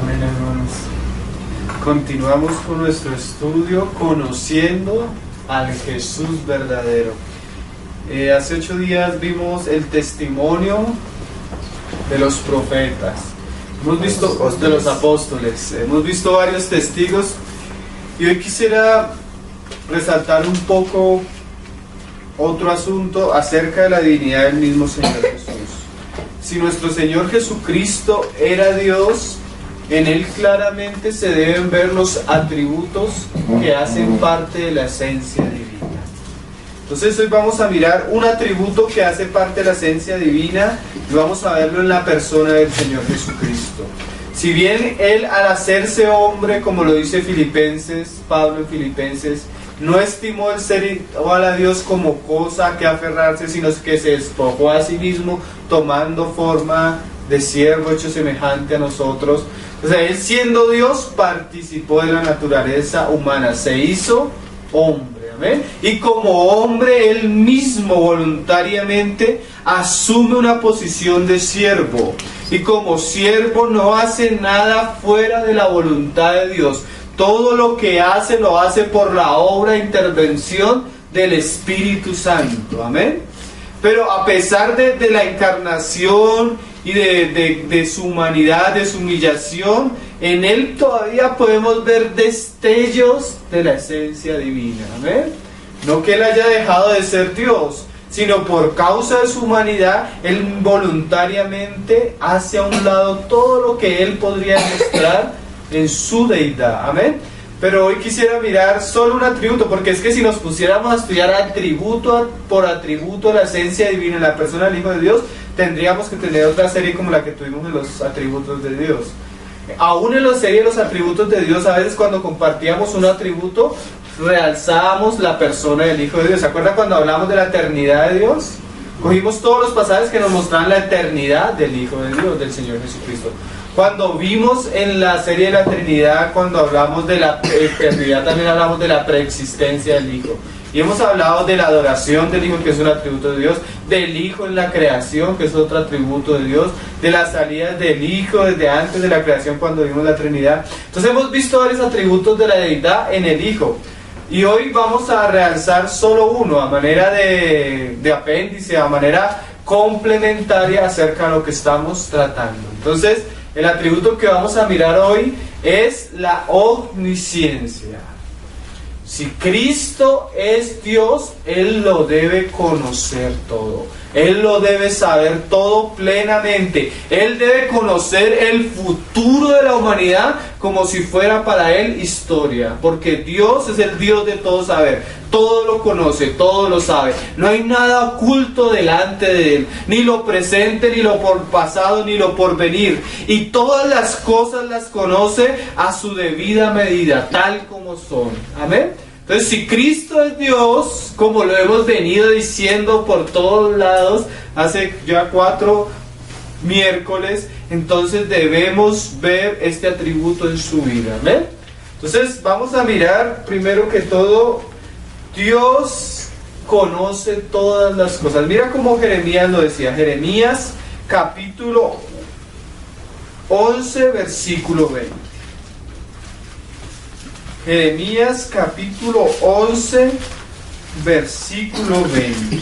Amén, hermanos. Continuamos con nuestro estudio conociendo al Jesús verdadero. Hace 8 días vimos el testimonio de los profetas. Hemos visto de los apóstoles. Hemos visto varios testigos. Y hoy quisiera resaltar un poco otro asunto acerca de la divinidad del mismo Señor Jesús. Si nuestro Señor Jesucristo era Dios, en Él claramente se deben ver los atributos que hacen parte de la esencia divina. Entonces hoy vamos a mirar un atributo que hace parte de la esencia divina y vamos a verlo en la persona del Señor Jesucristo. Si bien Él, al hacerse hombre, como lo dice Filipenses, Pablo en Filipenses, no estimó el ser igual a Dios como cosa que aferrarse, sino que se despojó a sí mismo, tomando forma de siervo hecho semejante a nosotros. O sea, Él siendo Dios participó de la naturaleza humana, se hizo hombre, ¿amén? Y como hombre, Él mismo voluntariamente asume una posición de siervo. Y como siervo no hace nada fuera de la voluntad de Dios. Todo lo que hace, lo hace por la obra e intervención del Espíritu Santo. Amén. Pero a pesar de la encarnación y de su humanidad, de su humillación, en Él todavía podemos ver destellos de la esencia divina. Amén. No que Él haya dejado de ser Dios, sino por causa de su humanidad, Él voluntariamente hace a un lado todo lo que Él podría mostrar en su deidad, amén. Pero hoy quisiera mirar solo un atributo, porque es que si nos pusiéramos a estudiar atributo por atributo la esencia divina en la persona del Hijo de Dios, tendríamos que tener otra serie como la que tuvimos en los atributos de Dios. Aún en la serie de los atributos de Dios, a veces cuando compartíamos un atributo, realzábamos la persona del Hijo de Dios. ¿Se acuerdan cuando hablamos de la eternidad de Dios? Cogimos todos los pasajes que nos mostraban la eternidad del Hijo de Dios, del Señor Jesucristo. Cuando vimos en la serie de la Trinidad, cuando hablamos de la eternidad, también hablamos de la preexistencia del Hijo. Y hemos hablado de la adoración del Hijo, que es un atributo de Dios, del Hijo en la creación, que es otro atributo de Dios, de las salidas del Hijo desde antes de la creación, cuando vimos la Trinidad. Entonces hemos visto varios atributos de la deidad en el Hijo. Y hoy vamos a realzar solo uno, a manera de apéndice, a manera complementaria acerca de lo que estamos tratando. Entonces, el atributo que vamos a mirar hoy es la omnisciencia. Si Cristo es Dios, Él lo debe conocer todo. Él lo debe saber todo plenamente. Él debe conocer el futuro de la humanidad como si fuera para Él historia. Porque Dios es el Dios de todo saber. Todo lo conoce, todo lo sabe. No hay nada oculto delante de Él. Ni lo presente, ni lo por pasado, ni lo por venir. Y todas las cosas las conoce a su debida medida, tal como son. Amén. Entonces, si Cristo es Dios, como lo hemos venido diciendo por todos lados, hace ya 4 miércoles, entonces debemos ver este atributo en su vida. ¿Amén? Entonces, vamos a mirar primero que todo, Dios conoce todas las cosas. Mira cómo Jeremías lo decía. Jeremías capítulo 11, versículo 20. Jeremías capítulo 11, versículo 20.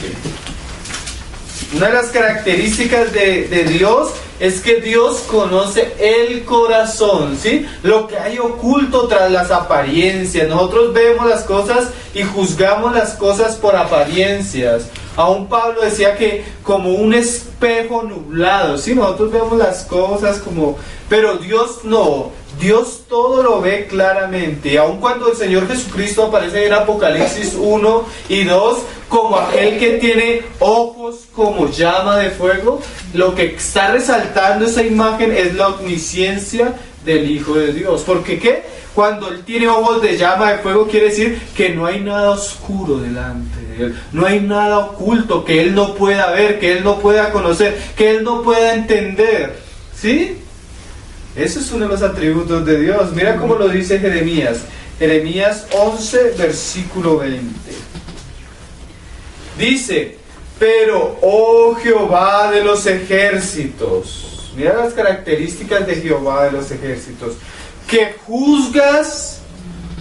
Una de las características de Dios es que Dios conoce el corazón, ¿sí? Lo que hay oculto tras las apariencias. Nosotros vemos las cosas y juzgamos las cosas por apariencias. Aún Pablo decía que como un espejo nublado, ¿sí? Nosotros vemos las cosas como... Pero Dios no. Dios todo lo ve claramente. Y aun cuando el Señor Jesucristo aparece en Apocalipsis 1 y 2 como aquel que tiene ojos como llama de fuego, lo que está resaltando esa imagen es la omnisciencia del Hijo de Dios. ¿Porque qué? Cuando Él tiene ojos de llama de fuego, quiere decir que no hay nada oscuro delante de Él. No hay nada oculto que Él no pueda ver, que Él no pueda conocer, que Él no pueda entender. ¿Sí? Ese es uno de los atributos de Dios. Mira cómo lo dice Jeremías. Jeremías 11, versículo 20. Dice: pero, oh Jehová de los ejércitos, Mira las características de Jehová de los ejércitos. Que juzgas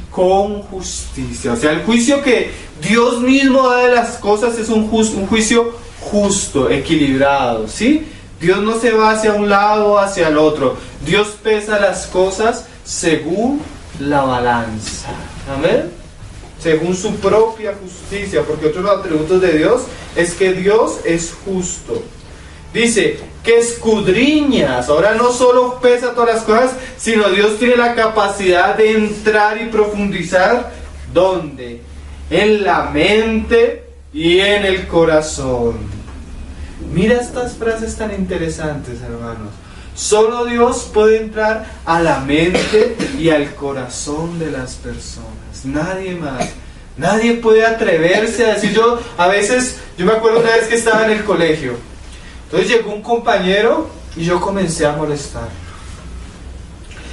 con justicia. O sea, el juicio que Dios mismo da de las cosas es un juicio justo, equilibrado, ¿sí? Dios no se va hacia un lado o hacia el otro. Dios pesa las cosas según la balanza. Amén. Según su propia justicia, porque otro de los atributos de Dios es que Dios es justo. Dice que escudriñas. Ahora no solo pesa todas las cosas, sino Dios tiene la capacidad de entrar y profundizar. ¿Dónde? En la mente y en el corazón. Mira estas frases tan interesantes, hermanos. Solo Dios puede entrar a la mente y al corazón de las personas. Nadie más. Nadie puede atreverse a decir. Yo me acuerdo una vez que estaba en el colegio. Entonces llegó un compañero y yo comencé a molestarlo.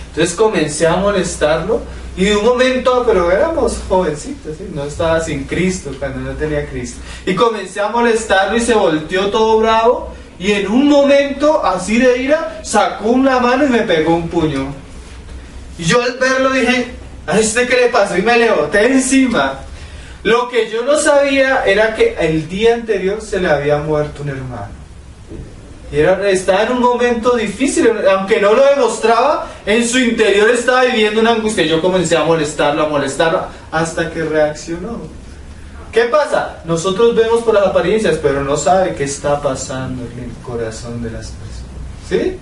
Entonces comencé a molestarlo y de un momento, pero éramos jovencitos, ¿sí? No estaba sin Cristo, cuando no tenía Cristo. Y comencé a molestarlo y se volteó todo bravo y en un momento así de ira sacó una mano y me pegó un puño. Y yo al verlo dije, ¿a usted qué le pasó? Y me le boté encima. Lo que yo no sabía era que el día anterior se le había muerto un hermano. Y estaba en un momento difícil, aunque no lo demostraba, en su interior estaba viviendo una angustia. Yo comencé a molestarlo, hasta que reaccionó. ¿Qué pasa? Nosotros vemos por las apariencias, pero no sabe qué está pasando en el corazón de las personas. ¿Sí?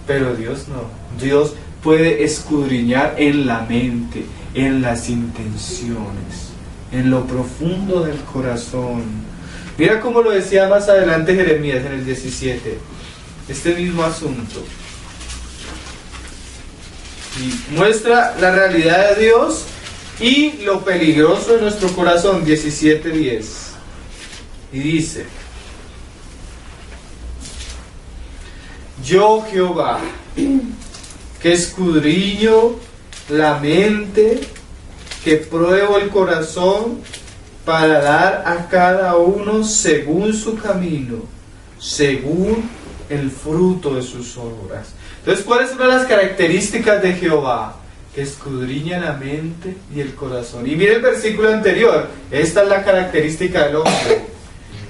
Pero Dios no. Dios puede escudriñar en la mente, en las intenciones, en lo profundo del corazón. Mira cómo lo decía más adelante Jeremías en el 17, este mismo asunto. Y muestra la realidad de Dios y lo peligroso de nuestro corazón, 17:10. Y dice, yo Jehová, que escudriño la mente, que pruebo el corazón, para dar a cada uno según su camino, según el fruto de sus obras. Entonces, ¿cuál es una de las características de Jehová? Que escudriña la mente y el corazón. Y mire el versículo anterior, esta es la característica del hombre.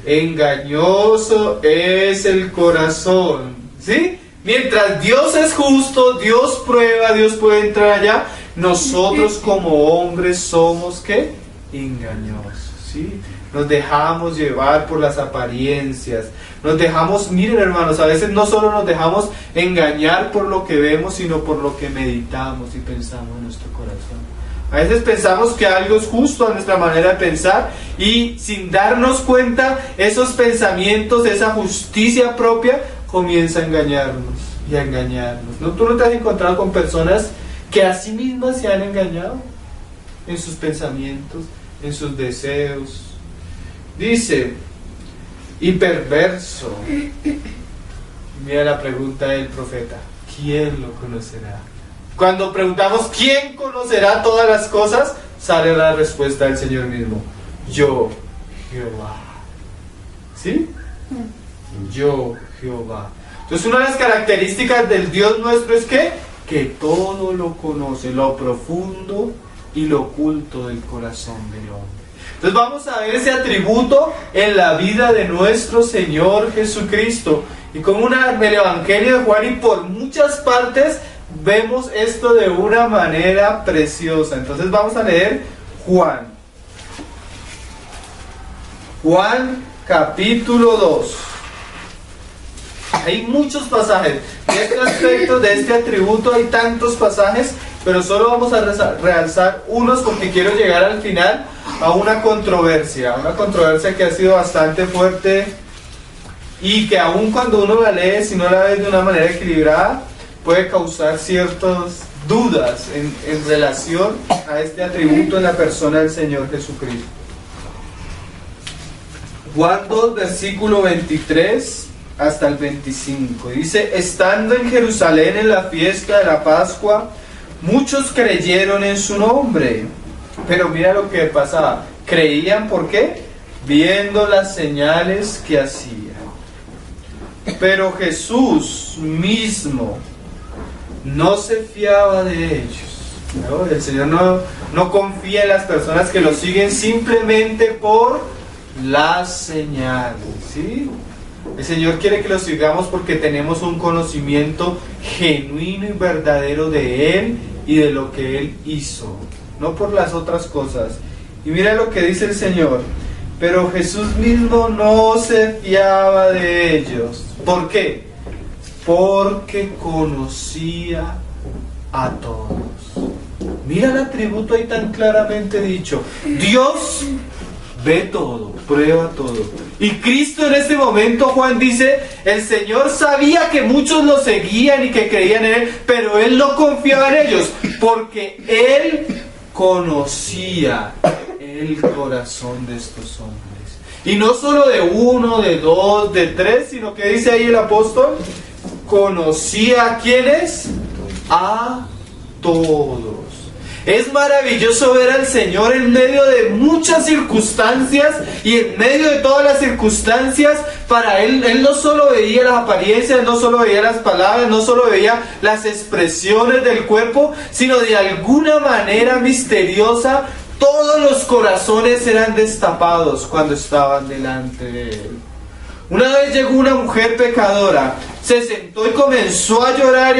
Engañoso es el corazón. ¿Sí? Mientras Dios es justo, Dios prueba, Dios puede entrar allá, nosotros como hombres somos, ¿qué? Engañosos. ¿Sí? Nos dejamos llevar por las apariencias, nos dejamos, miren hermanos, a veces no solo nos dejamos engañar por lo que vemos, sino por lo que meditamos y pensamos en nuestro corazón. A veces pensamos que algo es justo a nuestra manera de pensar y sin darnos cuenta, esos pensamientos, esa justicia propia comienza a engañarnos y a engañarnos. ¿No? ¿Tú no te has encontrado con personas que a sí mismas se han engañado en sus pensamientos, en sus deseos? Dice, y perverso. Mira la pregunta del profeta, ¿quién lo conocerá? Cuando preguntamos ¿quién conocerá todas las cosas? Sale la respuesta del Señor mismo, yo, Jehová. ¿Sí? Yo, Jehová. Entonces una de las características del Dios nuestro es que todo lo conoce, lo profundo y lo oculto del corazón del hombre. Entonces vamos a ver ese atributo en la vida de nuestro Señor Jesucristo. Y como el Evangelio de Juan, y por muchas partes vemos esto de una manera preciosa. Entonces vamos a leer Juan. Juan capítulo 2. Hay muchos pasajes. De este aspecto, de este atributo, hay tantos pasajes, pero solo vamos a realzar unos porque quiero llegar al final a una controversia que ha sido bastante fuerte y que aun cuando uno la lee, si no la ve de una manera equilibrada, puede causar ciertas dudas en relación a este atributo en la persona del Señor Jesucristo. Juan 2, versículo 23 hasta el 25. Dice, estando en Jerusalén en la fiesta de la Pascua, muchos creyeron en su nombre. Pero mira lo que pasaba. Creían, ¿por qué? Viendo las señales que hacía. Pero Jesús mismo no se fiaba de ellos, ¿no? El Señor no confía en las personas que lo siguen simplemente por las señales, ¿sí? El Señor quiere que lo sigamos porque tenemos un conocimiento genuino y verdadero de Él y de lo que Él hizo, no por las otras cosas. Y mira lo que dice el Señor: pero Jesús mismo no se fiaba de ellos. ¿Por qué? Porque conocía a todos. Mira el atributo ahí tan claramente dicho. Dios ve todo, prueba todo. Y Cristo en este momento, Juan dice, el Señor sabía que muchos lo seguían y que creían en Él, pero Él no confiaba en ellos, porque Él conocía el corazón de estos hombres. Y no solo de uno, de dos, de tres, sino que dice ahí el apóstol, conocía a quienes, a todos. Es maravilloso ver al Señor en medio de muchas circunstancias, y en medio de todas las circunstancias, para Él no solo veía las apariencias, no solo veía las palabras, no solo veía las expresiones del cuerpo, sino de alguna manera misteriosa, todos los corazones eran destapados cuando estaban delante de Él. Una vez llegó una mujer pecadora, se sentó y comenzó a llorar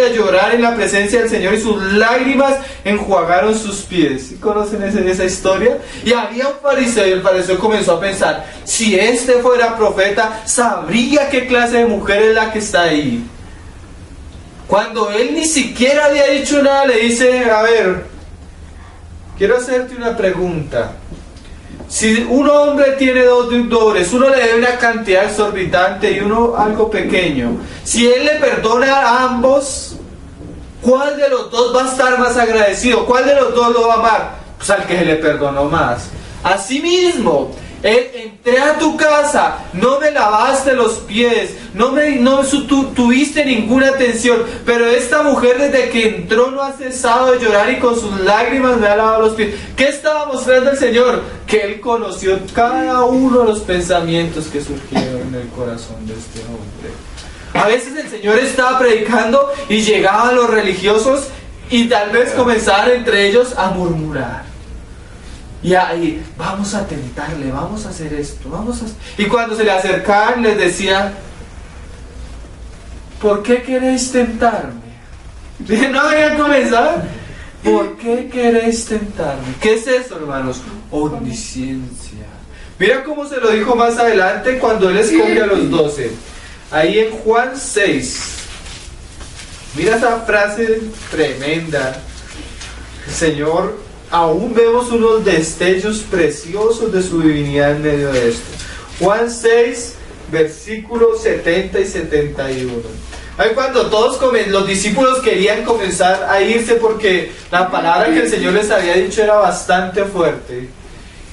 en la presencia del Señor, y sus lágrimas enjuagaron sus pies. ¿Sí conocen esa historia? Y había un fariseo, y el fariseo comenzó a pensar, si este fuera profeta, sabría qué clase de mujer es la que está ahí. Cuando él ni siquiera había dicho nada, le dice, a ver, quiero hacerte una pregunta. Si un hombre tiene dos deudores, uno le debe una cantidad exorbitante y uno algo pequeño, si él le perdona a ambos, ¿cuál de los dos va a estar más agradecido? ¿Cuál de los dos lo va a amar? Pues al que se le perdonó más. Asimismo, entré a tu casa, no me lavaste los pies, no tuviste ninguna atención, pero esta mujer desde que entró no ha cesado de llorar y con sus lágrimas me ha lavado los pies. ¿Qué estaba mostrando el Señor? Que Él conoció cada uno de los pensamientos que surgieron en el corazón de este hombre. A veces el Señor estaba predicando y llegaban los religiosos y tal vez comenzaban entre ellos a murmurar. Y ahí, vamos a tentarle, vamos a hacer esto, Y cuando se le acercaban les decía, ¿por qué queréis tentarme? Dije, no voy a comenzar. ¿Por qué queréis tentarme? ¿Qué es eso, hermanos? Omnisciencia. Mira cómo se lo dijo más adelante cuando Él escoge a los 12. Ahí en Juan 6. Mira esa frase tremenda. El Señor, aún vemos unos destellos preciosos de su divinidad en medio de esto. Juan 6, versículos 70 y 71. Ahí cuando todos los discípulos querían comenzar a irse porque la palabra que el Señor les había dicho era bastante fuerte.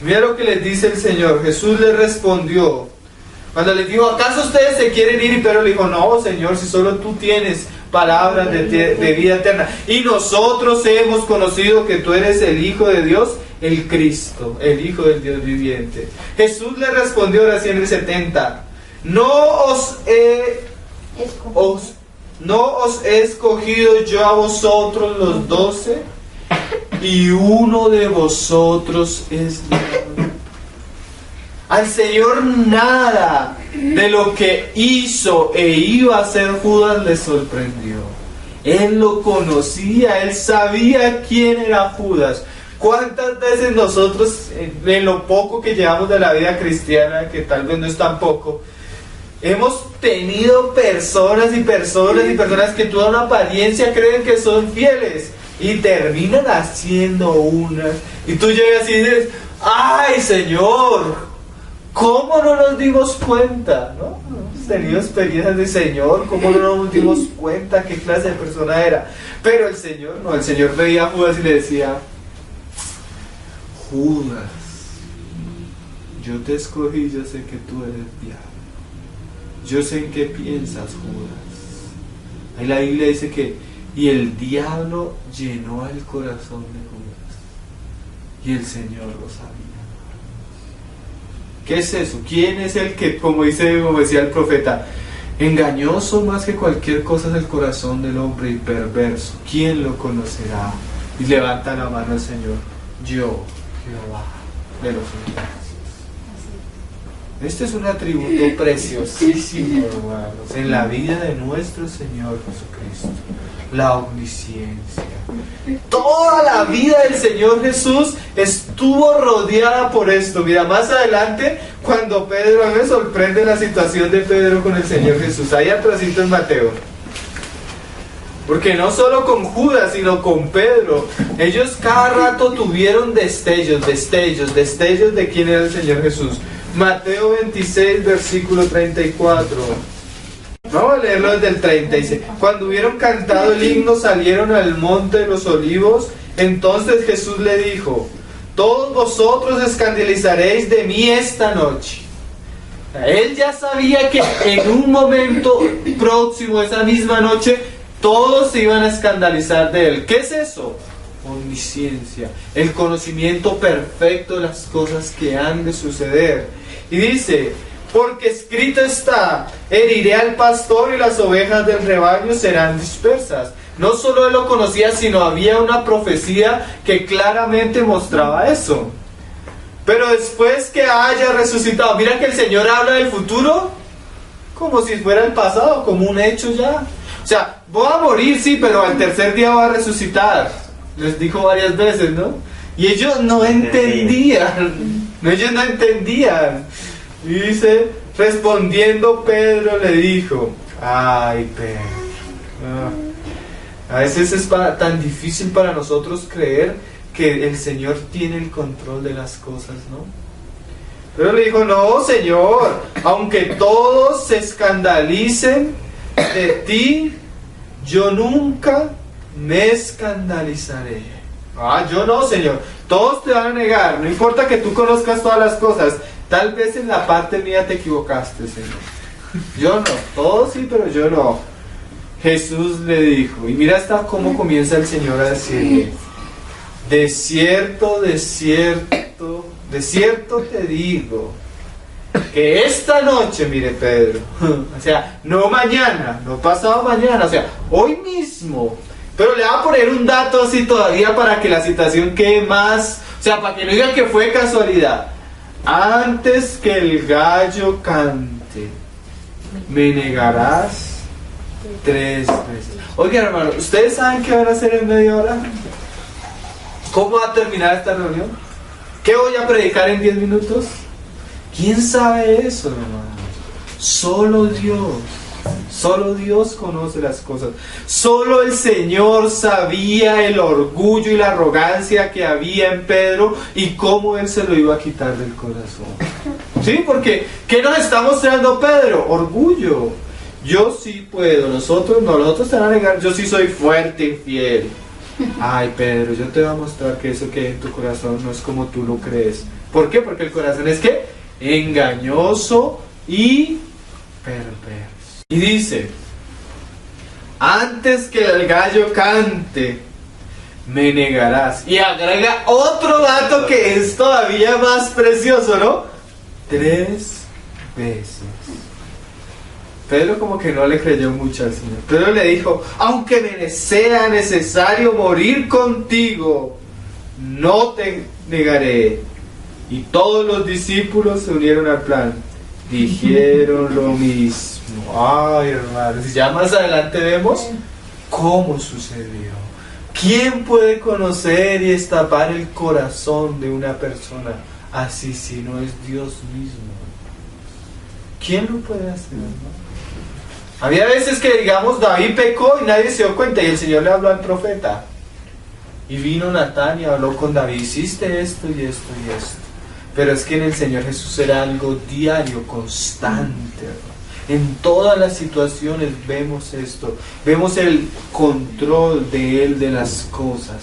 Mira lo que les dice el Señor. Jesús les respondió, cuando les dijo, ¿acaso ustedes se quieren ir? Y Pedro le dijo, no, Señor, si solo tú tienes palabras de vida eterna. Y nosotros hemos conocido que tú eres el Hijo de Dios, el Cristo, el Hijo del Dios viviente. Jesús le respondió ahora sí en el 70, no os he escogido yo a vosotros los 12, y uno de vosotros es diablo. Al Señor nada de lo que hizo e iba a hacer Judas le sorprendió. Él lo conocía, Él sabía quién era Judas. ¿Cuántas veces nosotros, en lo poco que llevamos de la vida cristiana, que tal vez no es tan poco, hemos tenido personas que toda una apariencia creen que son fieles y terminan haciendo unas, y tú llegas y dices, ¡ay, Señor! ¿Cómo no nos dimos cuenta? ¿No? Hemos tenido experiencias de Señor, ¿cómo no nos dimos cuenta qué clase de persona era? Pero el Señor no, el Señor veía a Judas y le decía, Judas, yo te escogí, yo sé que tú eres diablo. Yo sé en qué piensas, Judas. Ahí la Biblia dice que y el diablo llenó el corazón de Judas. Y el Señor lo sabía. ¿Qué es eso? ¿Quién es el que, como decía el profeta, Engañoso más que cualquier cosa es el corazón del hombre y perverso. ¿Quién lo conocerá? Y levanta la mano el Señor. Yo, Jehová de los ejércitos. Este es un atributo preciosísimo, hermanos, en la vida de nuestro Señor Jesucristo. La omnisciencia. Toda la vida del Señor Jesús estuvo rodeada por esto. Mira, más adelante, cuando Pedro, a mí me sorprende la situación de Pedro con el Señor Jesús. Ahí atrásito en Mateo. Porque no solo con Judas, sino con Pedro. Ellos cada rato tuvieron destellos de quién era el Señor Jesús. Mateo 26, versículo 34. Vamos a leerlo desde el 36. Cuando hubieron cantado el himno, salieron al monte de los olivos. Entonces Jesús le dijo: todos vosotros escandalizaréis de mí esta noche. Él ya sabía que en un momento próximo, esa misma noche, todos se iban a escandalizar de él. ¿Qué es eso? Omnisciencia, el conocimiento perfecto de las cosas que han de suceder. Y dice: porque escrito está, heriré al pastor y las ovejas del rebaño serán dispersas. No solo él lo conocía, sino había una profecía que claramente mostraba eso. Pero después que haya resucitado, mira que el Señor habla del futuro como si fuera el pasado, como un hecho ya. O sea, voy a morir, sí, pero al tercer día voy a resucitar. Les dijo varias veces, ¿no? Y ellos no entendían. Ellos no entendían. Y dice, respondiendo Pedro le dijo: ay, Pedro, a veces es tan difícil para nosotros creer que el Señor tiene el control de las cosas, ¿no? Pero le dijo: no, Señor, aunque todos se escandalicen de ti, yo nunca me escandalizaré. Yo no, Señor. Todos te van a negar, no importa que tú conozcas todas las cosas. Tal vez en la parte mía te equivocaste, Señor. Yo no, todos sí, pero yo no. Jesús le dijo, y mira hasta cómo comienza el Señor a decirle: de cierto, de cierto, de cierto te digo, que esta noche, mire Pedro, o sea, no mañana, no pasado mañana, o sea, hoy mismo. Pero le va a poner un dato así todavía para que la situación quede más, o sea, para que no digan que fue casualidad. Antes que el gallo cante, me negarás 3 veces. Oigan, hermano, ¿ustedes saben qué van a hacer en media hora? ¿Cómo va a terminar esta reunión? ¿Qué voy a predicar en 10 minutos? ¿Quién sabe eso, hermano? Solo Dios. Solo Dios conoce las cosas. Solo el Señor sabía el orgullo y la arrogancia que había en Pedro y cómo Él se lo iba a quitar del corazón. ¿Sí? Porque ¿qué nos está mostrando Pedro? Orgullo. Yo sí puedo, nosotros no, nosotros te van a negar, yo sí soy fuerte y fiel. Ay, Pedro, yo te voy a mostrar que eso que hay en tu corazón no es como tú lo crees. ¿Por qué? Porque el corazón es ¿qué? Engañoso y perverso. Y dice, antes que el gallo cante, me negarás. Y agrega otro dato que es todavía más precioso, ¿no? 3 veces. Pedro como que no le creyó mucho al Señor. Pedro le dijo, aunque me sea necesario morir contigo, no te negaré. Y todos los discípulos se unieron al plan. Dijeron lo mismo. Ay, hermanos, ya más adelante vemos cómo sucedió. ¿Quién puede conocer y destapar el corazón de una persona así si no es Dios mismo? ¿Quién lo puede hacer, hermano? Había veces que, digamos, David pecó y nadie se dio cuenta y el Señor le habló al profeta. Y vino Natán y habló con David, hiciste esto y esto y esto. Pero es que en el Señor Jesús era algo diario, constante, hermano. En todas las situaciones vemos esto. Vemos el control de Él de las cosas,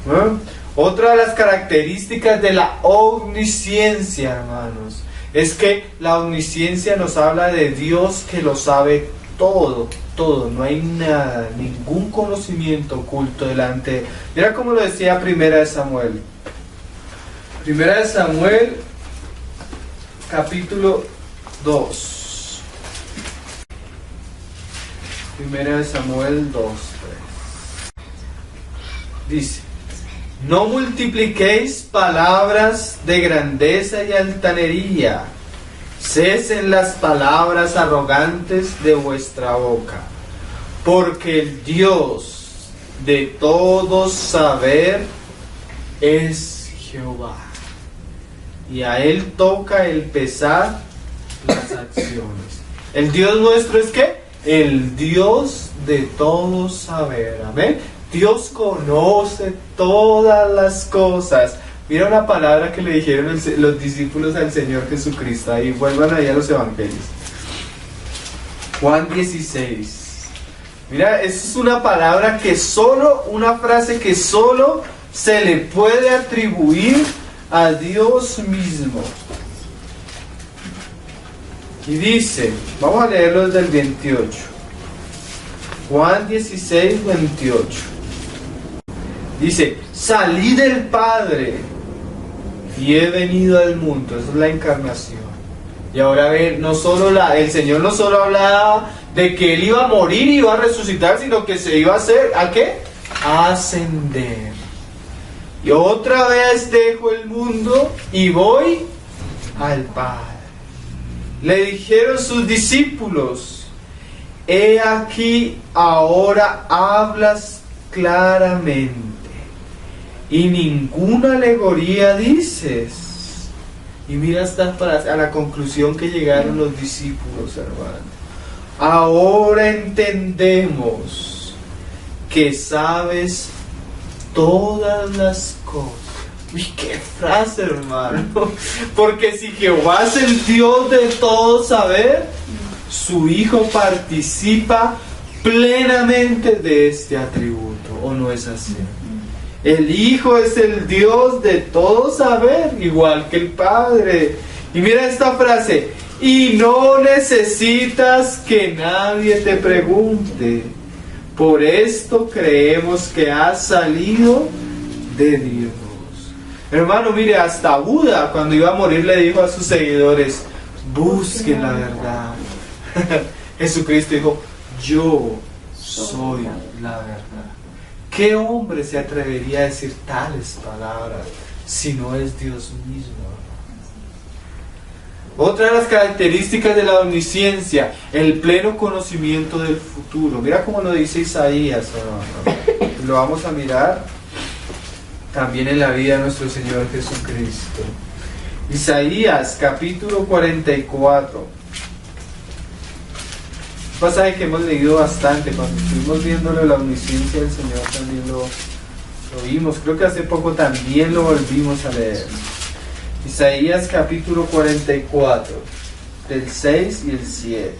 hermano. Otra de las características de la omnisciencia, hermanos, es que la omnisciencia nos habla de Dios que lo sabe todo, todo, no hay nada, ningún conocimiento oculto delante. Mira cómo lo decía Primera de Samuel. Primera de Samuel, capítulo 2. 1 Samuel 2:3. Dice: no multipliquéis palabras de grandeza y altanería, cesen las palabras arrogantes de vuestra boca, porque el Dios de todo saber es Jehová, y a Él toca el pesar las acciones. El Dios nuestro es ¿qué? El Dios de todo saber. Amén. Dios conoce todas las cosas. Mira una palabra que le dijeron los discípulos al Señor Jesucristo. Ahí vuelvan ahí a los evangelios. Juan 16. Mira, es una palabra que solo, una frase que solo se le puede atribuir a Dios mismo. Y dice, vamos a leerlo desde el 28. Juan 16, 28. Dice: salí del Padre y he venido al mundo. Esa es la encarnación. Y ahora ve, no solo el Señor no solo hablaba de que Él iba a morir y iba a resucitar, sino que se iba a hacer, ¿a qué? A ascender. Y otra vez dejo el mundo y voy al Padre. Le dijeron sus discípulos: he aquí ahora hablas claramente y ninguna alegoría dices. Y mira esta frase, a la conclusión que llegaron los discípulos, hermano. Ahora entendemos que sabes todas las cosas. Uy, qué frase, hermano. Porque si Jehová es el Dios de todo saber, su Hijo participa plenamente de este atributo. ¿O no es así? El Hijo es el Dios de todo saber, igual que el Padre. Y mira esta frase: y no necesitas que nadie te pregunte. Por esto creemos que has salido de Dios. Hermano, mire, hasta Buda, cuando iba a morir, le dijo a sus seguidores: busquen la verdad. Jesucristo dijo: yo soy la verdad. ¿Qué hombre se atrevería a decir tales palabras si no es Dios mismo? Otra de las características de la omnisciencia: el pleno conocimiento del futuro. Mira cómo lo dice Isaías, hermano. Lo vamos a mirar también en la vida de nuestro Señor Jesucristo. Isaías capítulo 44. Un pasaje que hemos leído bastante. Cuando estuvimos viéndolo, la omnisciencia del Señor, también lo vimos. Creo que hace poco también lo volvimos a leer. Isaías capítulo 44, del 6 y el 7.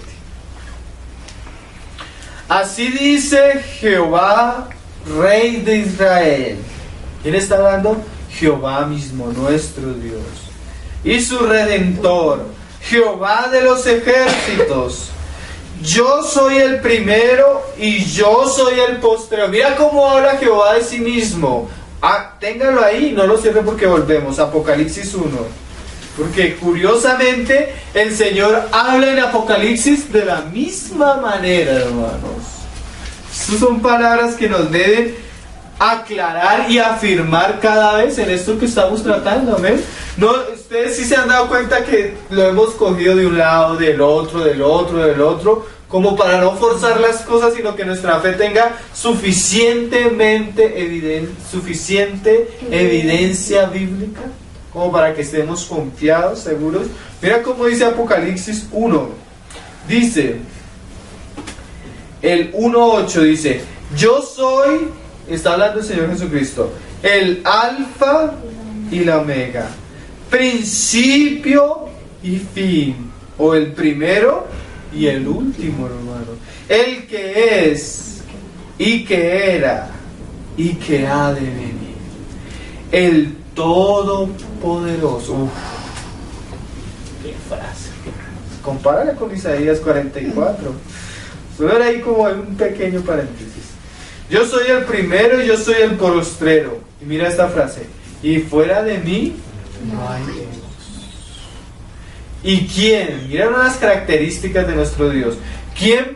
Así dice Jehová, Rey de Israel. ¿Quién está hablando? Jehová mismo, nuestro Dios. Y su Redentor, Jehová de los ejércitos. Yo soy el primero y yo soy el postrero. Mira cómo habla Jehová de sí mismo. Téngalo ahí, no lo cierre porque volvemos. Apocalipsis 1. Porque curiosamente el Señor habla en Apocalipsis de la misma manera, hermanos. Estas son palabras que nos deben aclarar y afirmar cada vez en esto que estamos tratando. ¿Amén? No, ustedes sí se han dado cuenta que lo hemos cogido de un lado, del otro, del otro, del otro, como para no forzar las cosas, sino que nuestra fe tenga suficiente evidencia bíblica, como para que estemos confiados, seguros. Mira cómo dice Apocalipsis 1. Dice, el 1:8 dice: yo soy, está hablando el Señor Jesucristo, el alfa y la omega, principio y fin, o el primero y el último, hermano, el que es y que era y que ha de venir, el todopoderoso. Uf, qué frase. Compárala con Isaías 44. Solo era ahí como un pequeño paréntesis. Yo soy el primero y yo soy el postrero. Y mira esta frase: y fuera de mí no hay Dios. ¿Y quién? Mira unas características de nuestro Dios. ¿Quién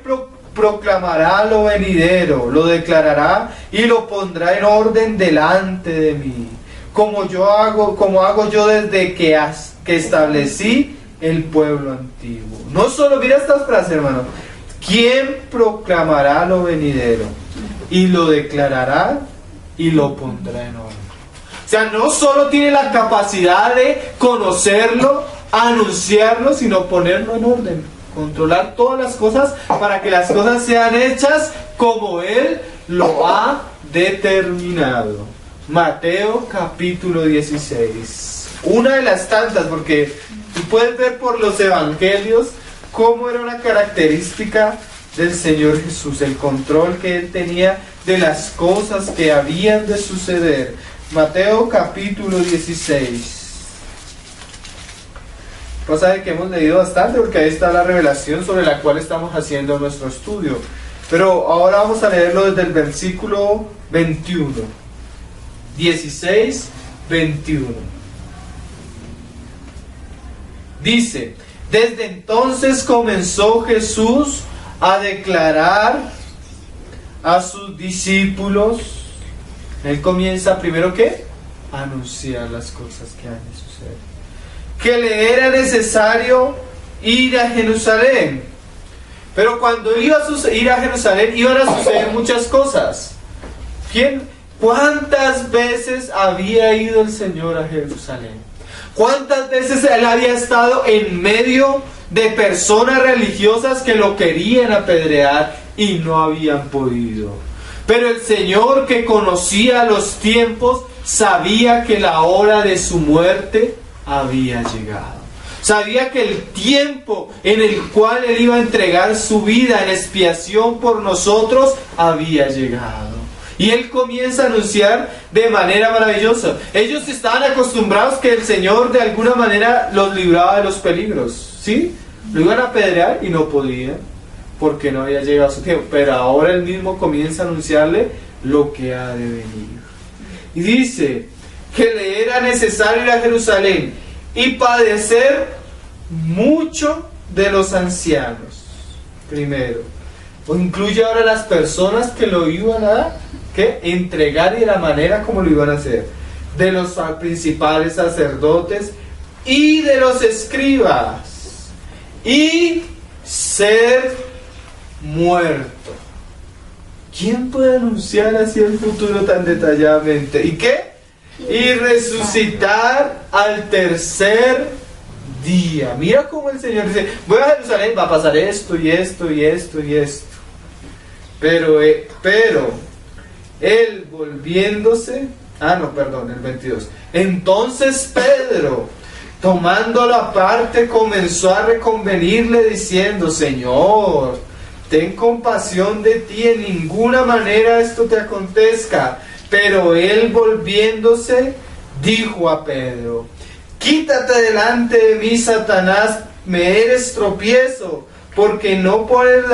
proclamará lo venidero, lo declarará y lo pondrá en orden delante de mí, como hago yo desde que establecí el pueblo antiguo. No solo, mira estas frases, hermano. ¿Quién proclamará lo venidero y lo declarará y lo pondrá en orden? O sea, no solo tiene la capacidad de conocerlo, anunciarlo, sino ponerlo en orden, controlar todas las cosas para que las cosas sean hechas como Él lo ha determinado. Mateo capítulo 16. Una de las tantas, porque tú puedes ver por los evangelios cómo era una característica del Señor Jesús, el control que Él tenía de las cosas que habían de suceder. Mateo capítulo 16. Cosa que hemos leído bastante porque ahí está la revelación sobre la cual estamos haciendo nuestro estudio. Pero ahora vamos a leerlo desde el versículo 21. 16, 21. Dice: desde entonces comenzó Jesús a declarar a sus discípulos. Él comienza primero, ¿qué? A anunciar las cosas que han de suceder. Que le era necesario ir a Jerusalén. Pero cuando iba a ir a Jerusalén iban a suceder muchas cosas. ¿Cuántas veces había ido el Señor a Jerusalén? ¿Cuántas veces Él había estado en medio de personas religiosas que lo querían apedrear y no habían podido? Pero el Señor, que conocía los tiempos, sabía que la hora de su muerte había llegado. Sabía que el tiempo en el cual Él iba a entregar su vida en expiación por nosotros había llegado. Y Él comienza a anunciar de manera maravillosa. Ellos estaban acostumbrados que el Señor de alguna manera los libraba de los peligros, ¿sí? Lo iban a apedrear y no podían, porque no había llegado su tiempo. Pero ahora Él mismo comienza a anunciarle lo que ha de venir. Y dice que le era necesario ir a Jerusalén y padecer mucho de los ancianos. Primero. O incluye ahora las personas que lo iban a entregar y de la manera como lo iban a hacer. De los principales sacerdotes y de los escribas. Y ser muerto. ¿Quién puede anunciar así el futuro tan detalladamente? ¿Y qué? Y resucitar al tercer día. Mira cómo el Señor dice: voy a Jerusalén, va a pasar esto y esto y esto y esto. Pero Él volviéndose, el 22. Entonces Pedro, tomándolo aparte, comenzó a reconvenirle diciendo: Señor, ten compasión de ti, en ninguna manera esto te acontezca. Pero Él volviéndose, dijo a Pedro: quítate delante de mí, Satanás, me eres tropiezo, porque no pones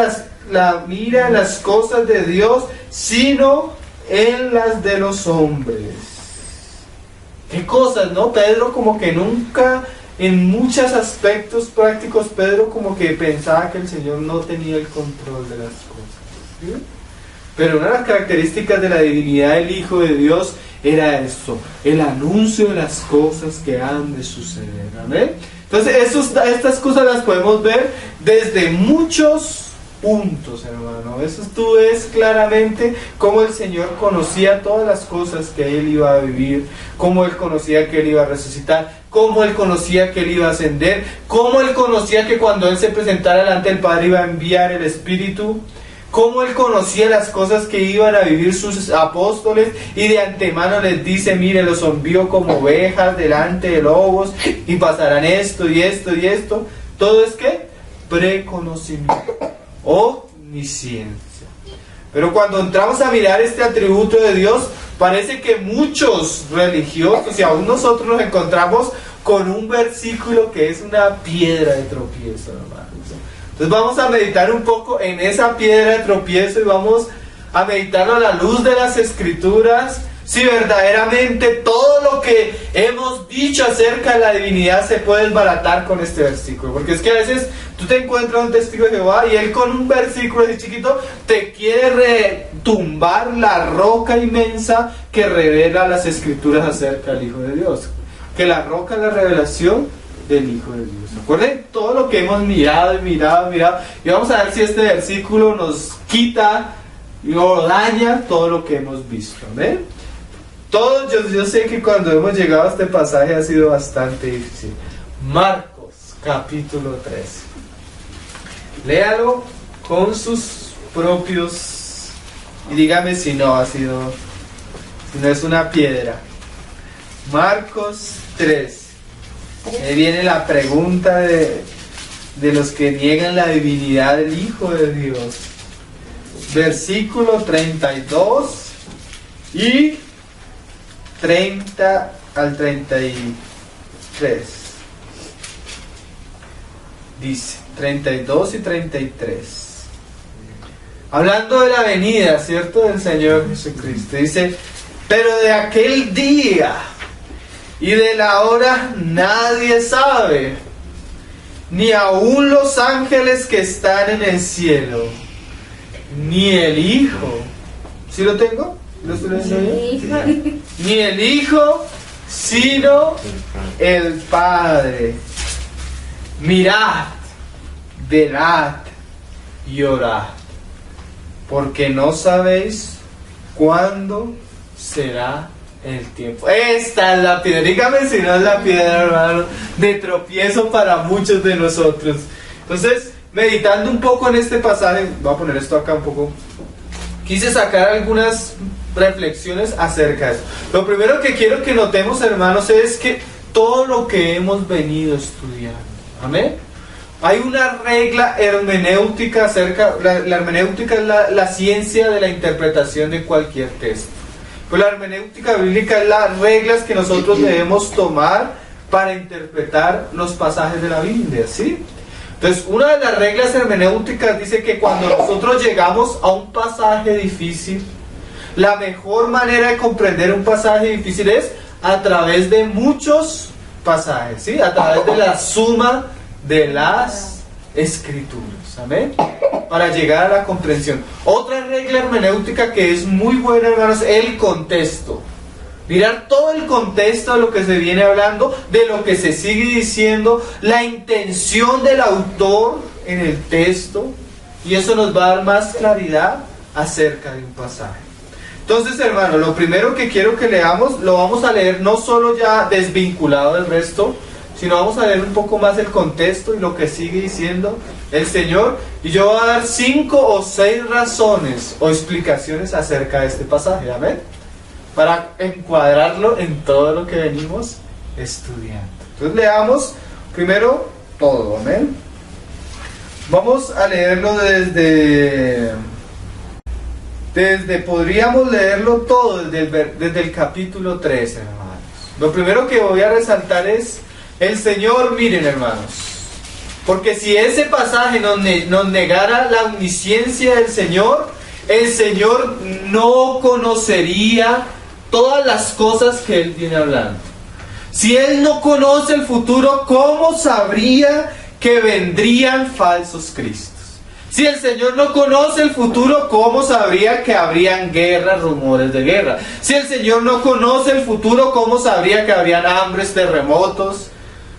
la mira en las cosas de Dios, sino en las de los hombres. ¿Qué cosas, no? Pedro como que nunca, en muchos aspectos prácticos, Pedro como que pensaba que el Señor no tenía el control de las cosas, ¿sí? Pero una de las características de la divinidad del Hijo de Dios era esto: el anuncio de las cosas que han de suceder. ¿Amén? Entonces estas cosas las podemos ver desde muchos puntos, hermano. Eso tú ves claramente cómo el Señor conocía todas las cosas que Él iba a vivir, cómo Él conocía que Él iba a resucitar, cómo Él conocía que Él iba a ascender, cómo Él conocía que cuando Él se presentara delante del Padre iba a enviar el Espíritu, cómo Él conocía las cosas que iban a vivir sus apóstoles, y de antemano les dice: mire, los envío como ovejas delante de lobos, y pasarán esto y esto y esto. Todo es ¿qué? Preconocimiento, omnisciencia. Pero cuando entramos a mirar este atributo de Dios, parece que muchos religiosos y aún nosotros nos encontramos con un versículo que es una piedra de tropiezo, hermanos. Entonces vamos a meditar un poco en esa piedra de tropiezo y vamos a meditarlo a la luz de las Escrituras, si verdaderamente todo lo que hemos dicho acerca de la divinidad se puede desbaratar con este versículo. Porque es que a veces tú Tú te encuentras un testigo de Jehová y él con un versículo así chiquito te quiere retumbar la roca inmensa que revela las escrituras acerca del Hijo de Dios. Que la roca es la revelación del Hijo de Dios. Recuerden todo lo que hemos mirado y mirado y mirado. Y vamos a ver si este versículo nos quita o daña todo lo que hemos visto. ¿Ven? Todos, yo sé que cuando hemos llegado a este pasaje ha sido bastante difícil. Marcos, capítulo 13. Léalo con sus propios... Y dígame si no ha sido... Si no es una piedra. Marcos 13. Ahí viene la pregunta de los que niegan la divinidad del Hijo de Dios. Versículo 32 y 30 al 33. Dice 32 y 33. Hablando de la venida, ¿cierto? Del Señor Jesucristo. Dice, pero de aquel día y de la hora nadie sabe, ni aun los ángeles que están en el cielo, ni el Hijo. ¿Sí lo tengo? ¿Lo estoy leyendo bien? Ni el Hijo, sino el Padre. Mirad, velad y orad, porque no sabéis cuándo será el tiempo. Esta es la piedra, dígame si no es la piedra, hermano, de tropiezo para muchos de nosotros. Entonces, meditando un poco en este pasaje, voy a poner esto acá un poco, quise sacar algunas reflexiones acerca de eso. Lo primero que quiero que notemos, hermanos, es que todo lo que hemos venido estudiando, amén, hay una regla hermenéutica acerca, la hermenéutica es la ciencia de la interpretación de cualquier texto. Pues la hermenéutica bíblica es las reglas que nosotros debemos tomar para interpretar los pasajes de la Biblia, ¿sí? Entonces, una de las reglas hermenéuticas dice que cuando nosotros llegamos a un pasaje difícil, la mejor manera de comprender un pasaje difícil es a través de muchos pasajes, ¿sí? A través de la suma de las escrituras, amén, para llegar a la comprensión. Otra regla hermenéutica que es muy buena, hermanos, es el contexto. Mirar todo el contexto de lo que se viene hablando, de lo que se sigue diciendo, la intención del autor en el texto, y eso nos va a dar más claridad acerca de un pasaje. Entonces, hermanos, lo primero que quiero que leamos, lo vamos a leer no solo ya desvinculado del resto, sino vamos a leer un poco más el contexto y lo que sigue diciendo el Señor, y yo voy a dar 5 o 6 razones o explicaciones acerca de este pasaje, amén, para encuadrarlo en todo lo que venimos estudiando. Entonces leamos primero todo, amén. Vamos a leerlo desde podríamos leerlo todo desde el capítulo 13, hermanos. Lo primero que voy a resaltar es el Señor, miren, hermanos, porque si ese pasaje nos negara la omnisciencia del Señor, el Señor no conocería todas las cosas que Él viene hablando. Si Él no conoce el futuro, ¿cómo sabría que vendrían falsos cristos? Si el Señor no conoce el futuro, ¿cómo sabría que habrían guerras, rumores de guerra? Si el Señor no conoce el futuro, ¿cómo sabría que habrían hambres, terremotos?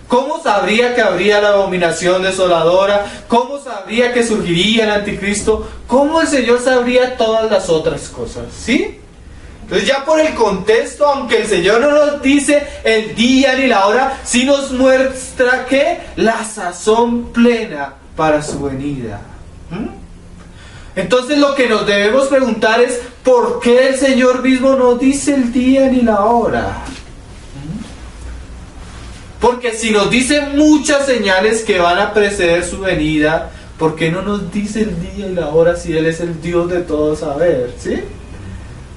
¿Cómo sabría que habría la abominación desoladora? ¿Cómo sabría que surgiría el anticristo? ¿Cómo el Señor sabría todas las otras cosas? ¿Sí? Entonces ya por el contexto, aunque el Señor no nos dice el día ni la hora, sí nos muestra que la sazón plena para su venida. Entonces lo que nos debemos preguntar es ¿por qué el Señor mismo no dice el día ni la hora? Porque si nos dice muchas señales que van a preceder su venida, ¿por qué no nos dice el día y la hora si Él es el Dios de todo saber? ¿Sí?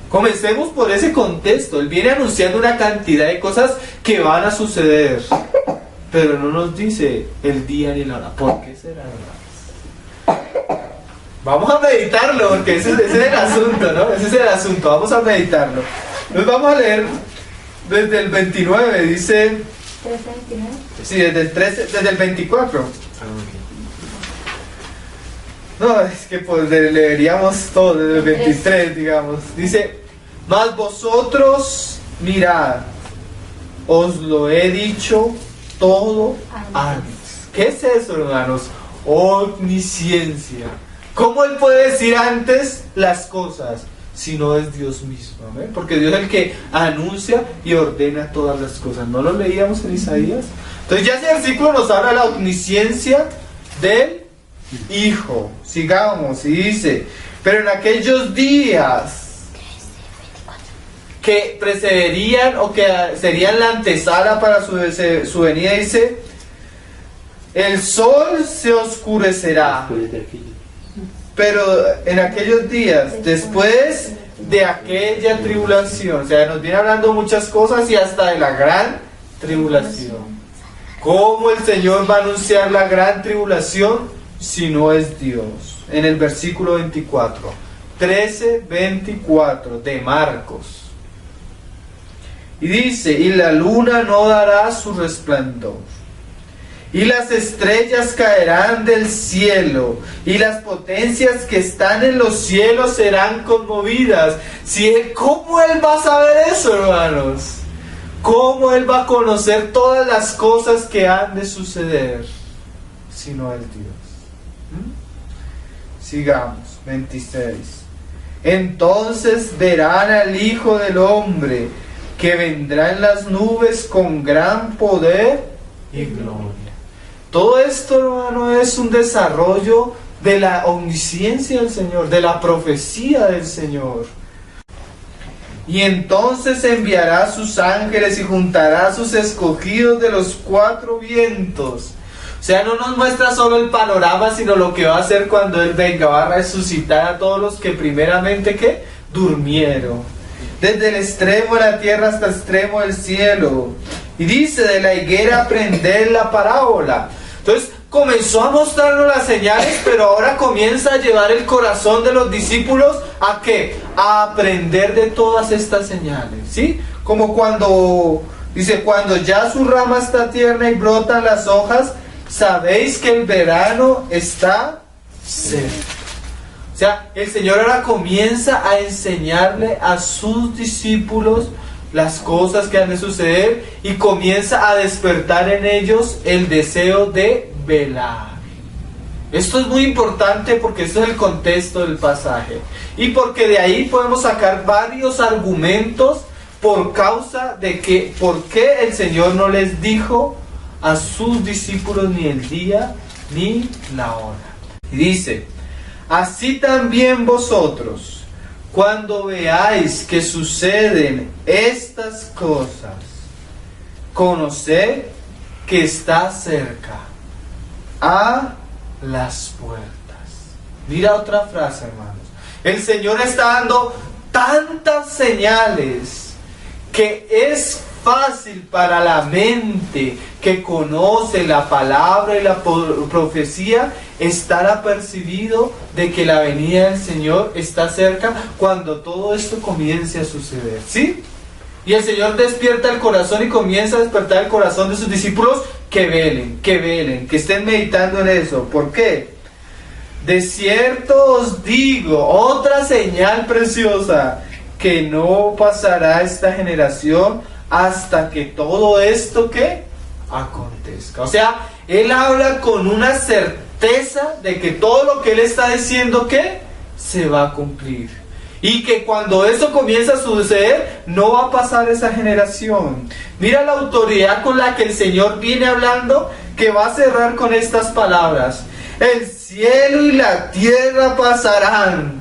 Comencemos por ese contexto. Él viene anunciando una cantidad de cosas que van a suceder, pero no nos dice el día ni la hora. ¿Por qué será, hermanos? Vamos a meditarlo, porque ese es el asunto, ¿no? Ese es el asunto, vamos a meditarlo. Nos vamos a leer desde el 29, dice... ¿13:29? Sí, desde el 13, desde el 24. No, es que pues leeríamos todo desde el 23, digamos. Dice, mas vosotros mirad, os lo he dicho todo antes. ¿Qué es eso, hermanos? Omnisciencia. ¿Cómo Él puede decir antes las cosas? Si no es Dios mismo, ¿eh? Porque Dios es el que anuncia y ordena todas las cosas. ¿No lo leíamos en Isaías? Entonces ya ese versículo nos habla de la omnisciencia del Hijo. Sigamos, y dice, pero en aquellos días que precederían o que serían la antesala para su venida, dice, el sol se oscurecerá. Pero en aquellos días, después de aquella tribulación, o sea, nos viene hablando muchas cosas y hasta de la gran tribulación. ¿Cómo el Señor va a anunciar la gran tribulación si no es Dios? En el versículo 24, 13:24 de Marcos. Y dice, y la luna no dará su resplandor, y las estrellas caerán del cielo, y las potencias que están en los cielos serán conmovidas. ¿Cómo Él va a saber eso, hermanos? ¿Cómo Él va a conocer todas las cosas que han de suceder si no es Dios? Sigamos, 26. Entonces verán al Hijo del Hombre, que vendrá en las nubes con gran poder y gloria. Todo esto, hermano, es un desarrollo de la omnisciencia del Señor, de la profecía del Señor. Y entonces enviará a sus ángeles y juntará a sus escogidos de los cuatro vientos. O sea, no nos muestra solo el panorama, sino lo que va a hacer cuando Él venga. Va a resucitar a todos los que primeramente, ¿qué? Durmieron. Desde el extremo de la tierra hasta el extremo del cielo. Y dice, de la higuera aprender la parábola. Entonces comenzó a mostrarnos las señales, pero ahora comienza a llevar el corazón de los discípulos ¿a qué? A aprender de todas estas señales, ¿sí? Como cuando, dice, cuando ya su rama está tierna y brotan las hojas, sabéis que el verano está cerca. O sea, el Señor ahora comienza a enseñarle a sus discípulos las cosas que han de suceder y comienza a despertar en ellos el deseo de velar. Esto es muy importante porque esto es el contexto del pasaje y porque de ahí podemos sacar varios argumentos por causa de que por qué el Señor no les dijo a sus discípulos ni el día ni la hora. Y dice, así también vosotros, cuando veáis que suceden estas cosas, conoced que está cerca, a las puertas. Mira otra frase, hermanos. El Señor está dando tantas señales que es fácil para la mente que conoce la palabra y la profecía estar apercibido de que la venida del Señor está cerca cuando todo esto comience a suceder, ¿sí? Y el Señor despierta el corazón y comienza a despertar el corazón de sus discípulos que velen, que estén meditando en eso. ¿Por qué? De cierto os digo, otra señal preciosa, que no pasará esta generación hasta que todo esto que acontezca. O sea, Él habla con una certeza de que todo lo que Él está diciendo que se va a cumplir. Y que cuando eso comienza a suceder, no va a pasar esa generación. Mira la autoridad con la que el Señor viene hablando, que va a cerrar con estas palabras. El cielo y la tierra pasarán,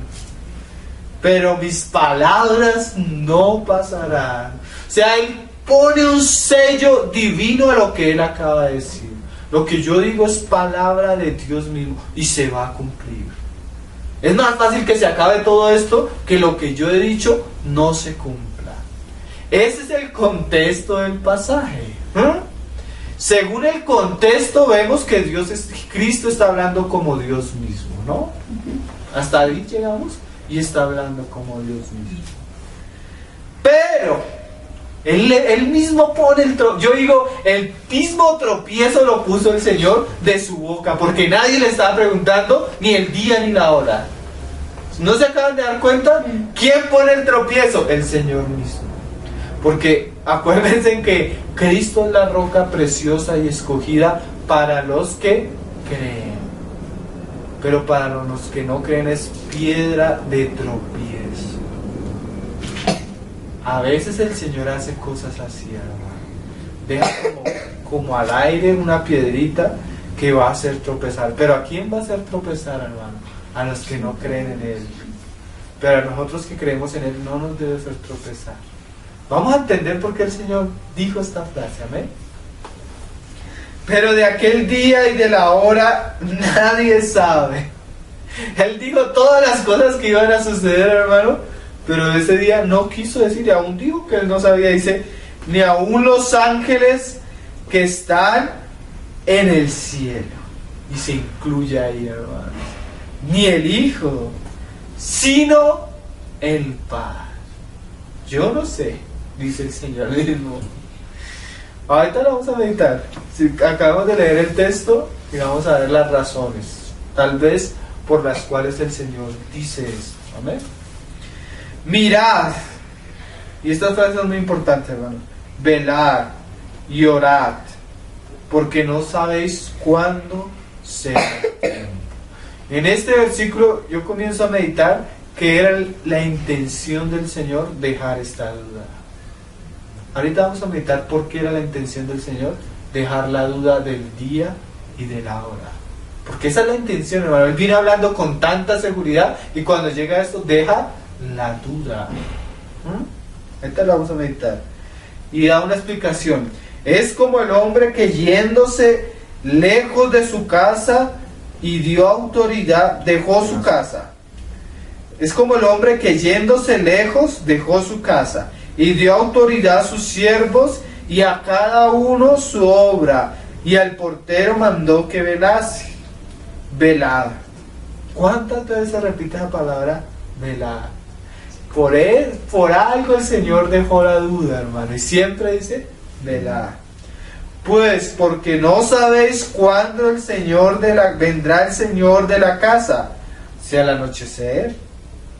pero mis palabras no pasarán. O sea, Él pone un sello divino a lo que Él acaba de decir. Lo que yo digo es palabra de Dios mismo y se va a cumplir. Es más fácil que se acabe todo esto que lo que yo he dicho no se cumpla. Ese es el contexto del pasaje. Según el contexto vemos que Cristo está hablando como Dios mismo, ¿no? Hasta ahí llegamos y está hablando como Dios mismo. Pero Él mismo pone el tropiezo. Yo digo, el mismo tropiezo lo puso el Señor de su boca, porque nadie le estaba preguntando ni el día ni la hora. ¿No se acaban de dar cuenta? ¿Quién pone el tropiezo? El Señor mismo. Porque acuérdense en que Cristo es la roca preciosa y escogida para los que creen. Pero para los que no creen es piedra de tropiezo. A veces el Señor hace cosas así, hermano. Deja como al aire una piedrita que va a hacer tropezar. Pero ¿a quién va a hacer tropezar, hermano? A los que no creen en Él. Pero a nosotros que creemos en Él no nos debe hacer tropezar. Vamos a entender por qué el Señor dijo esta frase, amén. Pero de aquel día y de la hora nadie sabe. Él dijo todas las cosas que iban a suceder, hermano, pero ese día no quiso decir, y aún dijo que él no sabía, dice, ni aún los ángeles que están en el cielo. Y se incluye ahí, hermano. Ni el Hijo, sino el Padre. Yo no sé, dice el Señor mismo. Ahorita lo vamos a meditar. Si acabamos de leer el texto y vamos a ver las razones, tal vez por las cuales el Señor dice esto. Amén. Mirad, y esta frase es muy importante, hermano. Velad y orad, porque no sabéis cuándo será el tiempo. En este versículo yo comienzo a meditar que era la intención del Señor dejar esta duda. Ahorita vamos a meditar por qué era la intención del Señor dejar la duda del día y de la hora. Porque esa es la intención, hermano. Él viene hablando con tanta seguridad y cuando llega a esto deja la duda. Ahorita lo vamos a meditar. Y da una explicación. Es como el hombre que yéndose lejos de su casa y dio autoridad, dejó su casa. Es como el hombre que yéndose lejos dejó su casa y dio autoridad a sus siervos y a cada uno su obra, y al portero mandó que velase. Velad. ¿Cuántas veces se repite la palabra velad? Por algo el Señor dejó la duda, hermano, y siempre dice velad. Pues porque no sabéis cuándo vendrá el Señor de la casa, sea al anochecer,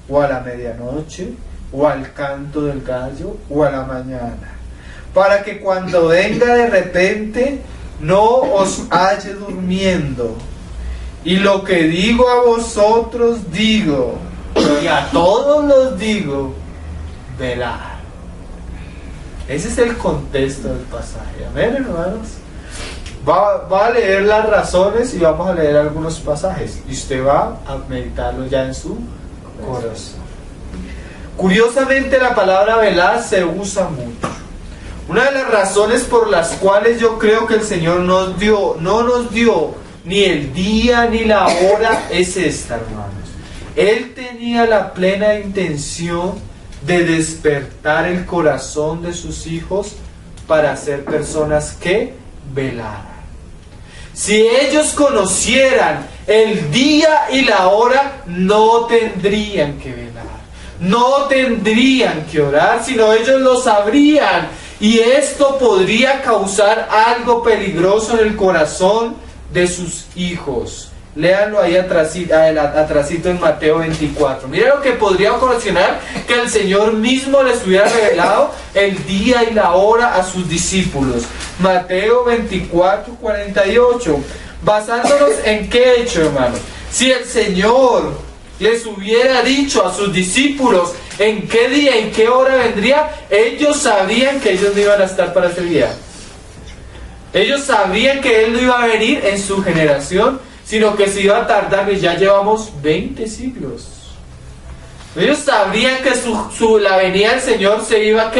o a la medianoche, o al canto del gallo, o a la mañana, para que cuando venga de repente no os halle durmiendo. Y lo que digo a vosotros digo, y a todos los digo, velad. Ese es el contexto del pasaje. Amén, hermanos. Va a leer las razones y vamos a leer algunos pasajes. Y usted va a meditarlo ya en su corazón. Curiosamente la palabra velar se usa mucho. Una de las razones por las cuales yo creo que el Señor no nos dio ni el día ni la hora es esta, hermanos. Él tenía la plena intención de despertar el corazón de sus hijos para ser personas que velaran. Si ellos conocieran el día y la hora, no tendrían que velar, no tendrían que orar, sino ellos lo sabrían, y esto podría causar algo peligroso en el corazón de sus hijos. Léanlo ahí atrasito en Mateo 24. Mira lo que podría ocasionar que el Señor mismo les hubiera revelado el día y la hora a sus discípulos. Mateo 24, 48. Basándonos en qué hecho, hermanos. Si el Señor les hubiera dicho a sus discípulos en qué día, en qué hora vendría, ellos sabrían que ellos no iban a estar para ese día. Ellos sabrían que Él no iba a venir en su generación, sino que se iba a tardar, y ya llevamos 20 siglos. Ellos sabrían que la venida del Señor se iba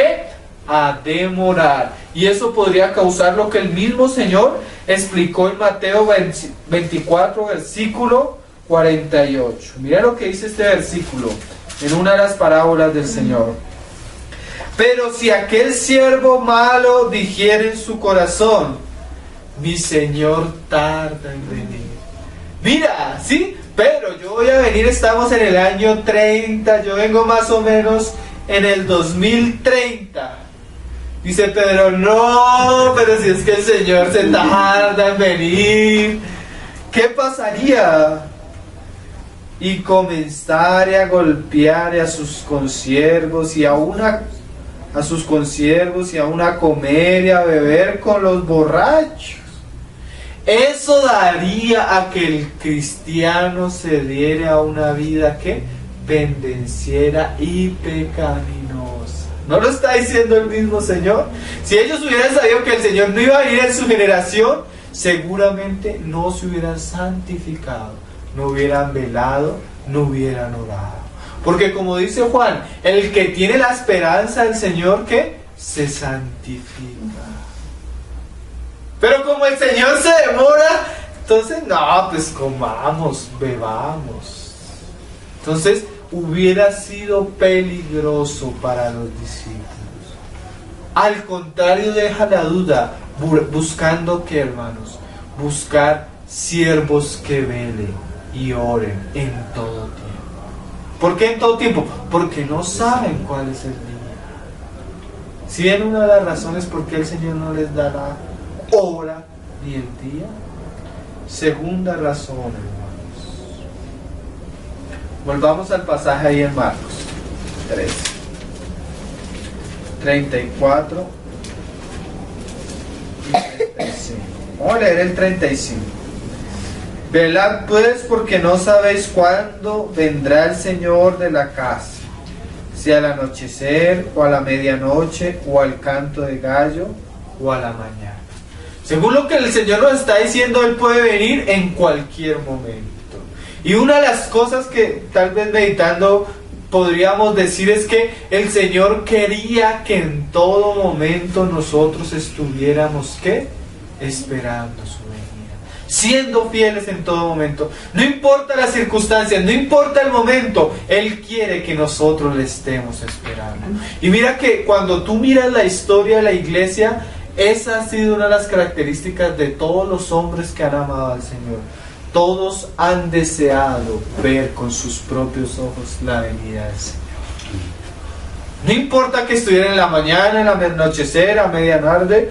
a demorar. Y eso podría causar lo que el mismo Señor explicó en Mateo 24, versículo 48. Mira lo que dice este versículo en una de las parábolas del Señor. Pero si aquel siervo malo dijere en su corazón, mi Señor tarda en venir. Mira, ¿sí? Pero yo voy a venir, estamos en el año 30, yo vengo más o menos en el 2030. Dice Pedro, no, pero si es que el Señor se tarda en venir, ¿qué pasaría? Y comenzare a golpear a sus consiervos y a sus consiervos y a comer y a beber con los borrachos. Eso daría a que el cristiano se diera a una vida que pendenciera y pecaminosa. ¿No lo está diciendo el mismo Señor? Si ellos hubieran sabido que el Señor no iba a ir en su generación, seguramente no se hubieran santificado, no hubieran velado, no hubieran orado. Porque como dice Juan, el que tiene la esperanza del Señor, ¿qué? Se santifica. Pero como el Señor se demora, entonces no, pues comamos, bebamos. Entonces hubiera sido peligroso para los discípulos. Al contrario, deja la duda, buscando ¿qué, hermanos? Buscar siervos que velen y oren en todo tiempo. ¿Por qué en todo tiempo? Porque no saben cuál es el día. Si ven una de las razones por qué el Señor no les da la hora ni el día. Segunda razón, hermanos. Volvamos al pasaje ahí en Marcos 13, 34 y 35. Vamos a leer el 35. Velad pues, porque no sabéis cuándo vendrá el Señor de la casa, si al anochecer, o a la medianoche, o al canto de gallo, o a la mañana. Según lo que el Señor nos está diciendo, Él puede venir en cualquier momento. Y una de las cosas que tal vez meditando podríamos decir es que el Señor quería que en todo momento nosotros estuviéramos, ¿qué? Esperando su venida, siendo fieles en todo momento. No importa las circunstancias, no importa el momento, Él quiere que nosotros le estemos esperando. Y mira que cuando tú miras la historia de la iglesia, esa ha sido una de las características de todos los hombres que han amado al Señor. Todos han deseado ver con sus propios ojos la venida del Señor. No importa que estuvieran en la mañana, en la anochecer, a medianoche,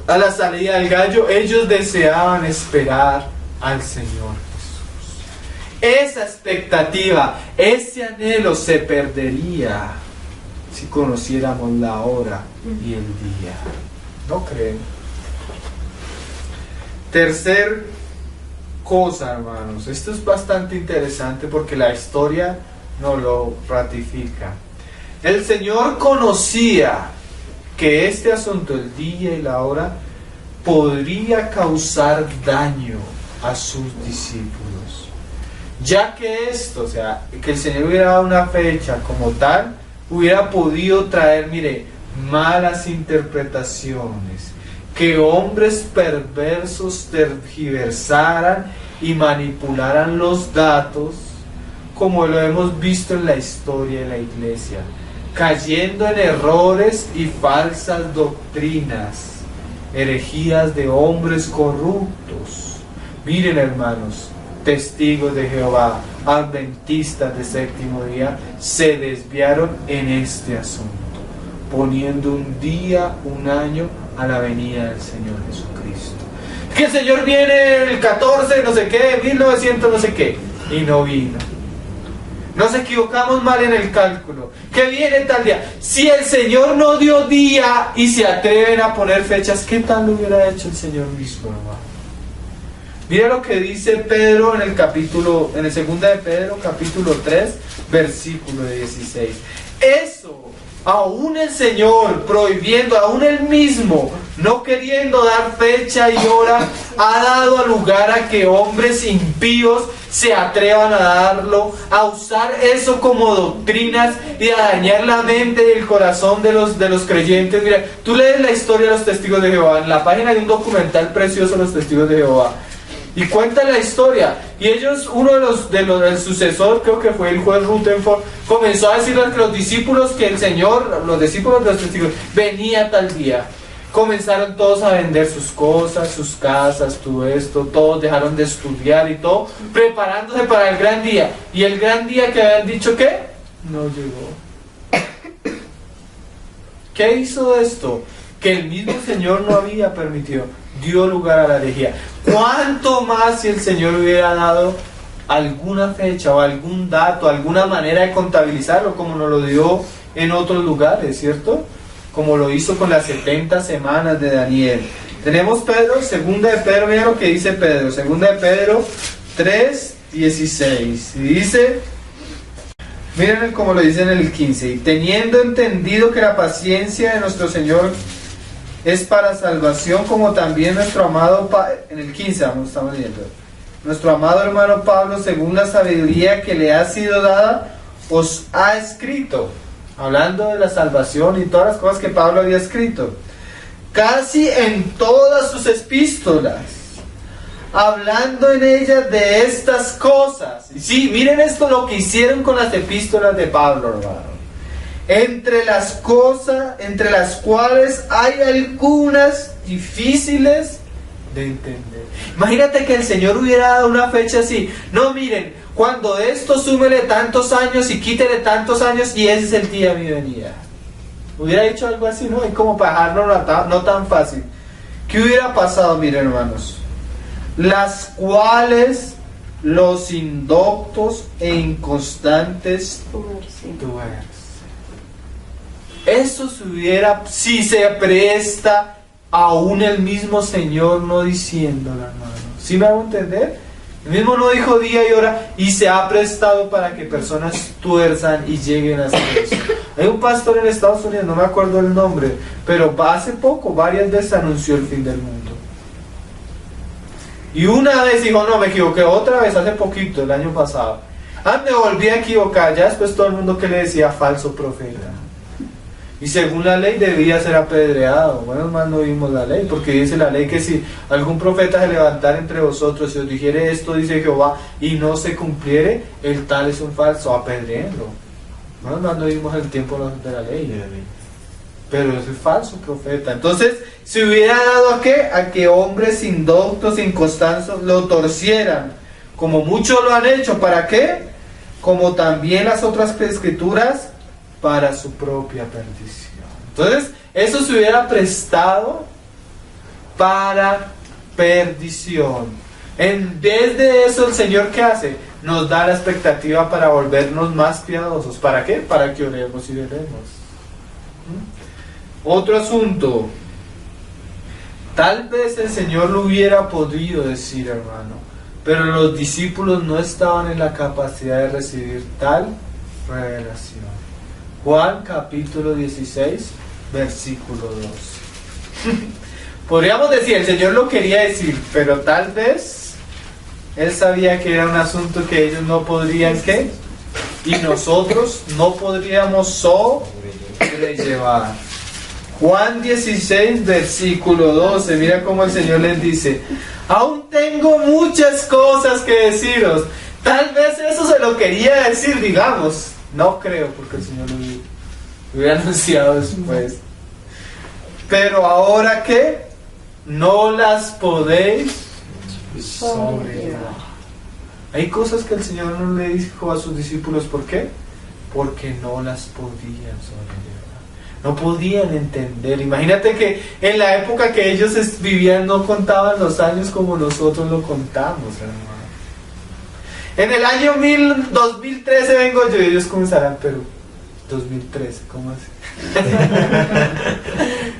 a la salida del gallo, ellos deseaban esperar al Señor Jesús. Esa expectativa, ese anhelo se perdería si conociéramos la hora y el día. ¿No creen? Tercer cosa, hermanos. Esto es bastante interesante porque la historia nos lo ratifica. El Señor conocía que este asunto, el día y la hora, podría causar daño a sus discípulos. Ya que esto, o sea, que el Señor hubiera dado una fecha como tal, hubiera podido traer, mire, malas interpretaciones, que hombres perversos tergiversaran y manipularan los datos, como lo hemos visto en la historia de la iglesia, cayendo en errores y falsas doctrinas, herejías de hombres corruptos. Miren, hermanos, testigos de Jehová, adventistas de séptimo día, se desviaron en este asunto, poniendo un día, un año a la venida del Señor Jesucristo. Que el Señor viene el 14, no sé qué, 1900, no sé qué, y no vino. Nos equivocamos mal en el cálculo. Que viene tal día. Si el Señor no dio día y se atreven a poner fechas, ¿qué tal lo hubiera hecho el Señor mismo, hermano? Mira lo que dice Pedro en el capítulo, en el 2 de Pedro, capítulo 3, versículo 16. Eso, aún el Señor prohibiendo, aún Él mismo, no queriendo dar fecha y hora, ha dado lugar a que hombres impíos se atrevan a darlo, a usar eso como doctrinas y a dañar la mente y el corazón de los creyentes. Mira, tú lees la historia de los testigos de Jehová, en la página de un documental precioso, Los Testigos de Jehová, y cuenta la historia. Y ellos, uno del sucesor, creo que fue el juez Rutherford, comenzó a decirle a los discípulos que el Señor, los discípulos de los testigos, venía tal día. Comenzaron todos a vender sus cosas, sus casas, todo esto, todos dejaron de estudiar y todo, preparándose para el gran día. Y el gran día que habían dicho que no llegó. ¿Qué hizo esto? Que el mismo Señor no había permitido, dio lugar a la herejía. ¿Cuánto más si el Señor hubiera dado alguna fecha o algún dato, alguna manera de contabilizarlo, como nos lo dio en otros lugares, ¿cierto? Como lo hizo con las 70 semanas de Daniel. Tenemos Pedro, segunda de Pedro, mira lo que dice Pedro, segunda de Pedro 3:16, y dice, miren como lo dice en el 15, y teniendo entendido que la paciencia de nuestro Señor es para salvación, como también nuestro amado en el 15 estamos leyendo, nuestro amado hermano Pablo, según la sabiduría que le ha sido dada, os ha escrito, hablando de la salvación y todas las cosas que Pablo había escrito, casi en todas sus epístolas, hablando en ellas de estas cosas. Y sí, miren esto lo que hicieron con las epístolas de Pablo, hermano. Entre las cuales hay algunas difíciles de entender. Imagínate que el Señor hubiera dado una fecha así. No, miren, cuando esto súmele tantos años y quítele tantos años y ese es el día de mi venida. Hubiera dicho algo así, ¿no? Y como para dejarlo no tan fácil. ¿Qué hubiera pasado, miren, hermanos? Las cuales los indoctos e inconstantes tuercen. Eso si se presta aún el mismo Señor no diciéndolo, hermano. ¿Sí me hago entender? El mismo no dijo día y hora y se ha prestado para que personas tuerzan y lleguen a hacer eso. Hay un pastor en Estados Unidos, no me acuerdo el nombre, pero hace poco, varias veces anunció el fin del mundo. Y una vez dijo, no, me equivoqué, otra vez hace poquito, el año pasado. Me volví a equivocar, ya después todo el mundo que le decía falso profeta. Y según la ley debía ser apedreado. Bueno, más no vimos la ley, porque dice la ley que si algún profeta se levantara entre vosotros y os dijere esto, dice Jehová, y no se cumpliere, el tal es un falso, apedréenlo. Bueno, más no vimos el tiempo de la ley. Pero es el falso profeta. Entonces, se hubiera dado ¿a qué? A que hombres indoctos, inconstantes, lo torcieran, como muchos lo han hecho. ¿Para qué? Como también las otras escrituras, para su propia perdición. Entonces, eso se hubiera prestado para perdición. En vez de eso, el Señor, ¿qué hace? Nos da la expectativa para volvernos más piadosos. ¿Para qué? Para que oremos y veremos. Otro asunto. Tal vez el Señor lo hubiera podido decir, hermano, pero los discípulos no estaban en la capacidad de recibir tal revelación. Juan capítulo 16, versículo 2. Podríamos decir, el Señor lo quería decir, pero tal vez Él sabía que era un asunto que ellos no podrían, ¿qué? Y nosotros no podríamos sobrellevar. Juan 16, versículo 12, mira cómo el Señor les dice, aún tengo muchas cosas que deciros. Tal vez eso se lo quería decir, digamos. No creo, porque el Señor lo hubiera anunciado después. Pero ahora que no las podéis sobrellevar. Hay cosas que el Señor no le dijo a sus discípulos, ¿por qué? Porque no las podían sobrellevar. No podían entender. Imagínate que en la época que ellos vivían no contaban los años como nosotros lo contamos, hermano. En el año 2013 vengo yo y ellos comenzarán, pero 2013, ¿cómo así?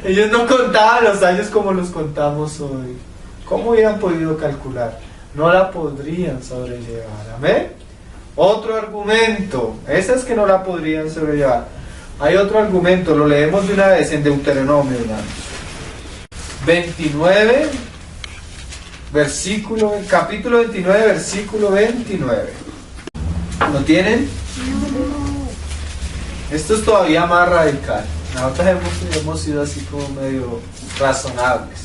Ellos no contaban los años como los contamos hoy. ¿Cómo hubieran podido calcular? No la podrían sobrellevar. ¿Amén? Otro argumento. Esa es que no la podrían sobrellevar. Hay otro argumento, lo leemos de una vez en Deuteronomio, hermanos. 29, capítulo 29, versículo 29. ¿Lo tienen? Esto es todavía más radical. Nosotros hemos sido así como medio razonables.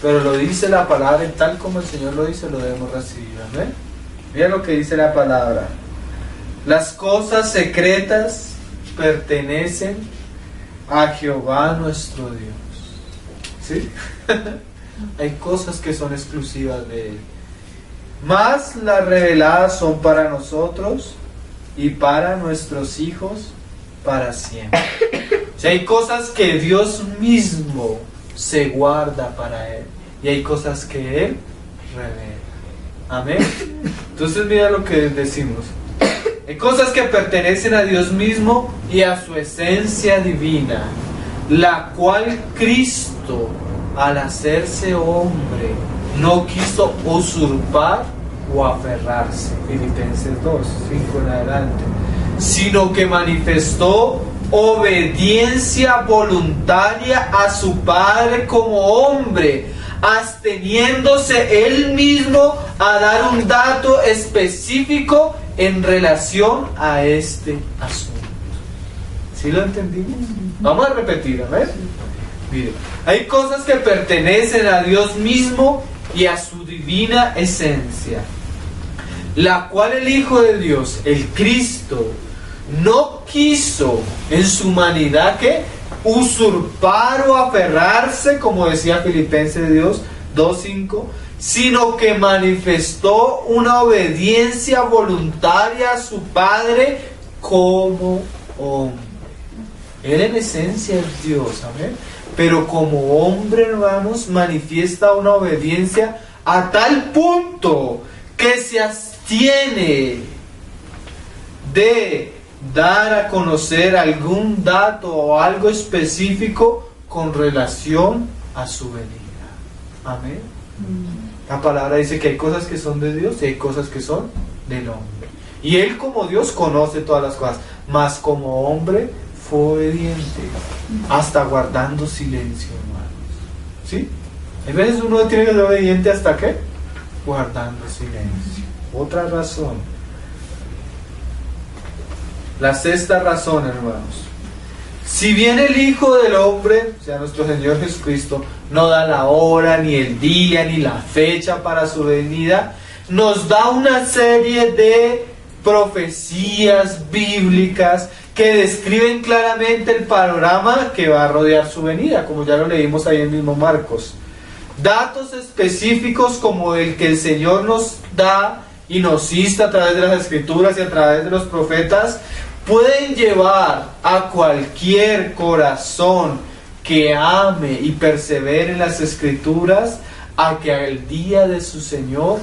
Pero lo dice la palabra, y tal como el Señor lo dice, lo debemos recibir. ¿Amén? Mira lo que dice la palabra. Las cosas secretas pertenecen a Jehová nuestro Dios. ¿Sí? Hay cosas que son exclusivas de Él. Mas las reveladas son para nosotros y para nuestros hijos para siempre. O O sea, hay cosas que Dios mismo se guarda para Él. Y hay cosas que Él revela. Amén. Entonces mira lo que decimos. Hay cosas que pertenecen a Dios mismo y a su esencia divina, la cual Cristo, al hacerse hombre, no quiso usurpar o aferrarse. Filipenses 2, 5 en adelante. Sino que manifestó obediencia voluntaria a su Padre como hombre, absteniéndose él mismo a dar un dato específico en relación a este asunto. ¿Sí lo entendimos? Vamos a repetir, a ver. Mire, hay cosas que pertenecen a Dios mismo y a su divina esencia, la cual el Hijo de Dios, el Cristo, no quiso en su humanidad que usurpar o aferrarse, como decía Filipenses 2:5, sino que manifestó una obediencia voluntaria a su Padre como hombre. Él en esencia es Dios, amén. Pero como hombre, hermanos, manifiesta una obediencia a tal punto que se abstiene de dar a conocer algún dato o algo específico con relación a su venida. Amén. La palabra dice que hay cosas que son de Dios y hay cosas que son del hombre. Y Él como Dios conoce todas las cosas, mas como hombre fue obediente, hasta guardando silencio, hermanos. ¿Sí? A veces uno tiene que ser obediente hasta ¿qué? Guardando silencio. Otra razón. La sexta razón, hermanos. Si bien el Hijo del Hombre, o sea, nuestro Señor Jesucristo, no da la hora, ni el día, ni la fecha para su venida, nos da una serie de profecías bíblicas que describen claramente el panorama que va a rodear su venida, como ya lo leímos ahí en mismo Marcos. Datos específicos como el que el Señor nos da y nos insta a través de las Escrituras y a través de los profetas, pueden llevar a cualquier corazón que ame y persevere en las Escrituras a que el día de su Señor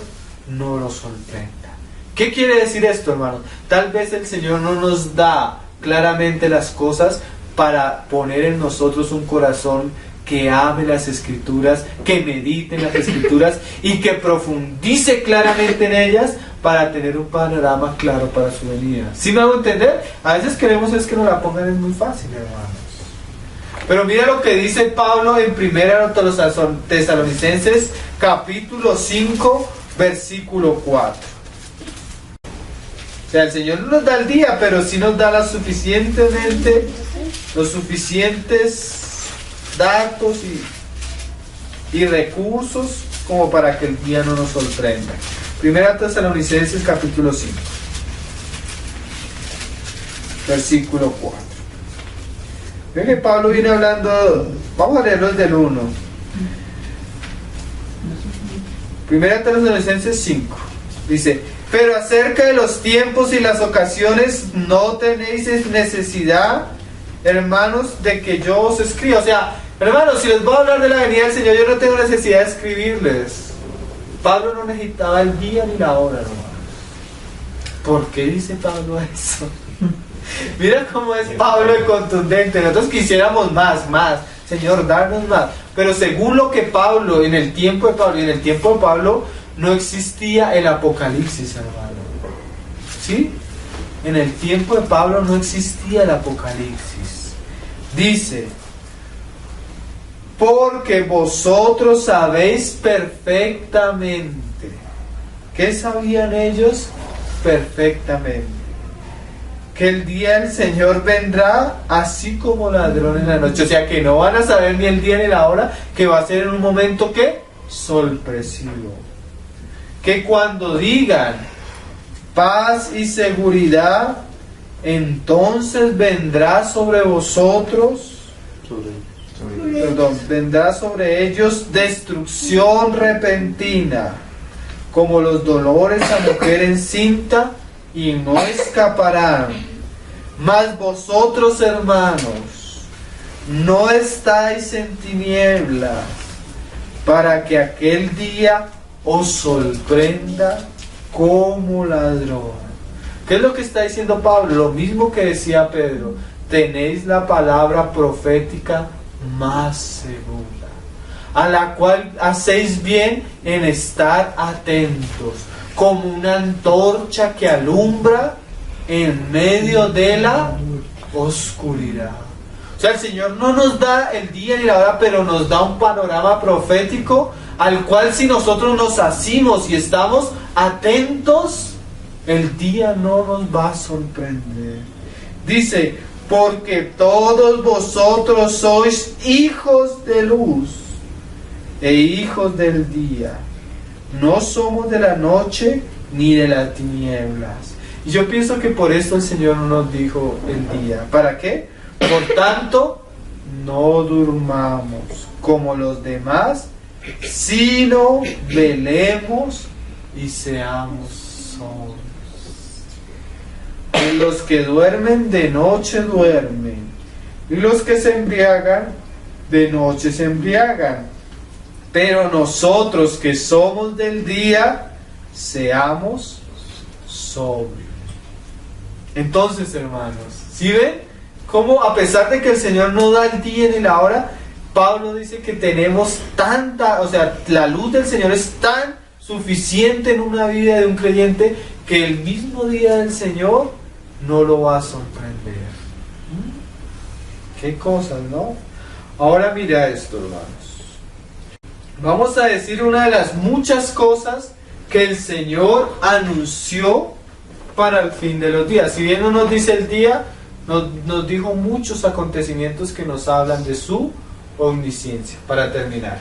no lo sorprenda. ¿Qué quiere decir esto, hermanos? Tal vez el Señor no nos da claramente las cosas para poner en nosotros un corazón que ame las Escrituras, que medite en las Escrituras y que profundice claramente en ellas para tener un panorama claro para su venida. ¿Sí me hago entender? A veces queremos es que nos la pongan, es muy fácil, hermanos. Pero mira lo que dice Pablo en 1 Tesalonicenses capítulo 5 versículo 4. O sea, el Señor no nos da el día, pero sí nos da los suficientes datos y recursos como para que el día no nos sorprenda. 1 Tesalonicenses capítulo 5 versículo 4. Ven que Pablo viene hablando, vamos a leerlo desde el 1. 1 Tesalonicenses 5 dice: pero acerca de los tiempos y las ocasiones no tenéis necesidad, hermanos, de que yo os escriba. O sea, hermanos, si les voy a hablar de la venida del Señor, yo no tengo necesidad de escribirles. Pablo no necesitaba el día ni la hora, hermanos. ¿Por qué dice Pablo eso? Mira cómo es Pablo de contundente. Nosotros quisiéramos más. Señor, darnos más. Pero según lo que Pablo, en el tiempo de Pablo, no existía el Apocalipsis, hermano. ¿Sí? En el tiempo de Pablo no existía el Apocalipsis. Dice: porque vosotros sabéis perfectamente. ¿Qué sabían ellos? Perfectamente. Que el día del Señor vendrá así como ladrón en la noche. O sea que no van a saber ni el día ni la hora, que va a ser en un momento ¿qué? Sorpresivo. Que cuando digan paz y seguridad, entonces vendrá sobre vosotros, vendrá sobre ellos destrucción repentina, como los dolores a mujer encinta, y no escaparán. Mas vosotros, hermanos, no estáis en tinieblas, para que aquel día os sorprenda como ladrón. ¿Qué es lo que está diciendo Pablo? Lo mismo que decía Pedro. Tenéis la palabra profética más segura, a la cual hacéis bien en estar atentos, como una antorcha que alumbra en medio de la oscuridad. O sea, el Señor no nos da el día ni la hora, pero nos da un panorama profético al cual si nosotros nos asimos y estamos atentos, el día no nos va a sorprender. Dice, porque todos vosotros sois hijos de luz e hijos del día. No somos de la noche ni de las tinieblas. Y yo pienso que por esto el Señor no nos dijo el día. ¿Para qué? Por tanto, no durmamos como los demás, sino velemos y seamos sobrios. Y los que duermen de noche duermen, y los que se embriagan de noche se embriagan. Pero nosotros que somos del día, seamos sobrios. Entonces, hermanos, ¿sí ven? Cómo a pesar de que el Señor no da el día ni la hora, Pablo dice que tenemos tanta, o sea, la luz del Señor es tan suficiente en una vida de un creyente que el mismo día del Señor no lo va a sorprender. Qué cosas, ¿no? Ahora mira esto, hermanos. Vamos a decir una de las muchas cosas que el Señor anunció para el fin de los días. Si bien no nos dice el día, nos dijo muchos acontecimientos que nos hablan de su omnisciencia. Para terminar,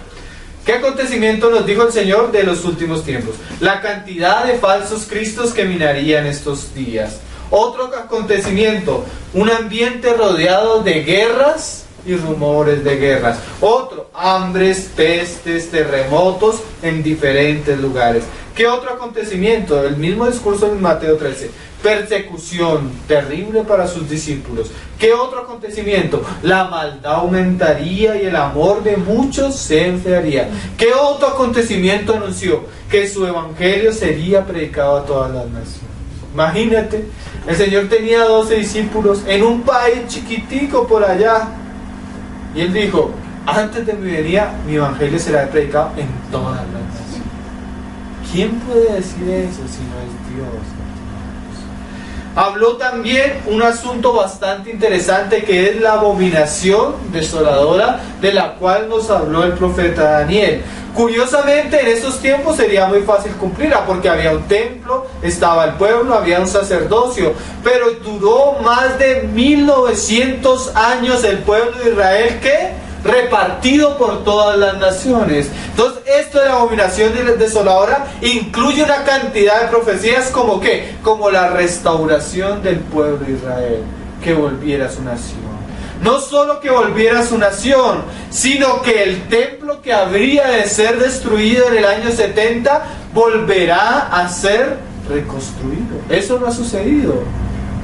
¿qué acontecimiento nos dijo el Señor de los últimos tiempos? La cantidad de falsos cristos que minarían estos días. Otro acontecimiento, un ambiente rodeado de guerras y rumores de guerras. Otro, hambres, pestes, terremotos en diferentes lugares. ¿Qué otro acontecimiento? El mismo discurso en Mateo 13. Persecución terrible para sus discípulos. ¿Qué otro acontecimiento? La maldad aumentaría y el amor de muchos se enfriaría. ¿Qué otro acontecimiento anunció? Que su evangelio sería predicado a todas las naciones. Imagínate, el Señor tenía 12 discípulos en un país chiquitico por allá. Y Él dijo, antes de mi venida, mi evangelio será predicado en todas las naciones. ¿Quién puede decir eso si no es Dios? Habló también un asunto bastante interesante que es la abominación desoladora de la cual nos habló el profeta Daniel. Curiosamente en esos tiempos sería muy fácil cumplirla porque había un templo, estaba el pueblo, había un sacerdocio, pero duró más de 1900 años el pueblo de Israel que repartido por todas las naciones. Entonces esto de la abominación desoladora incluye una cantidad de profecías como ¿qué? Como la restauración del pueblo de Israel, que volviera a su nación. No solo que volviera a su nación, sino que el templo que habría de ser destruido en el año 70 volverá a ser reconstruido. Eso no ha sucedido.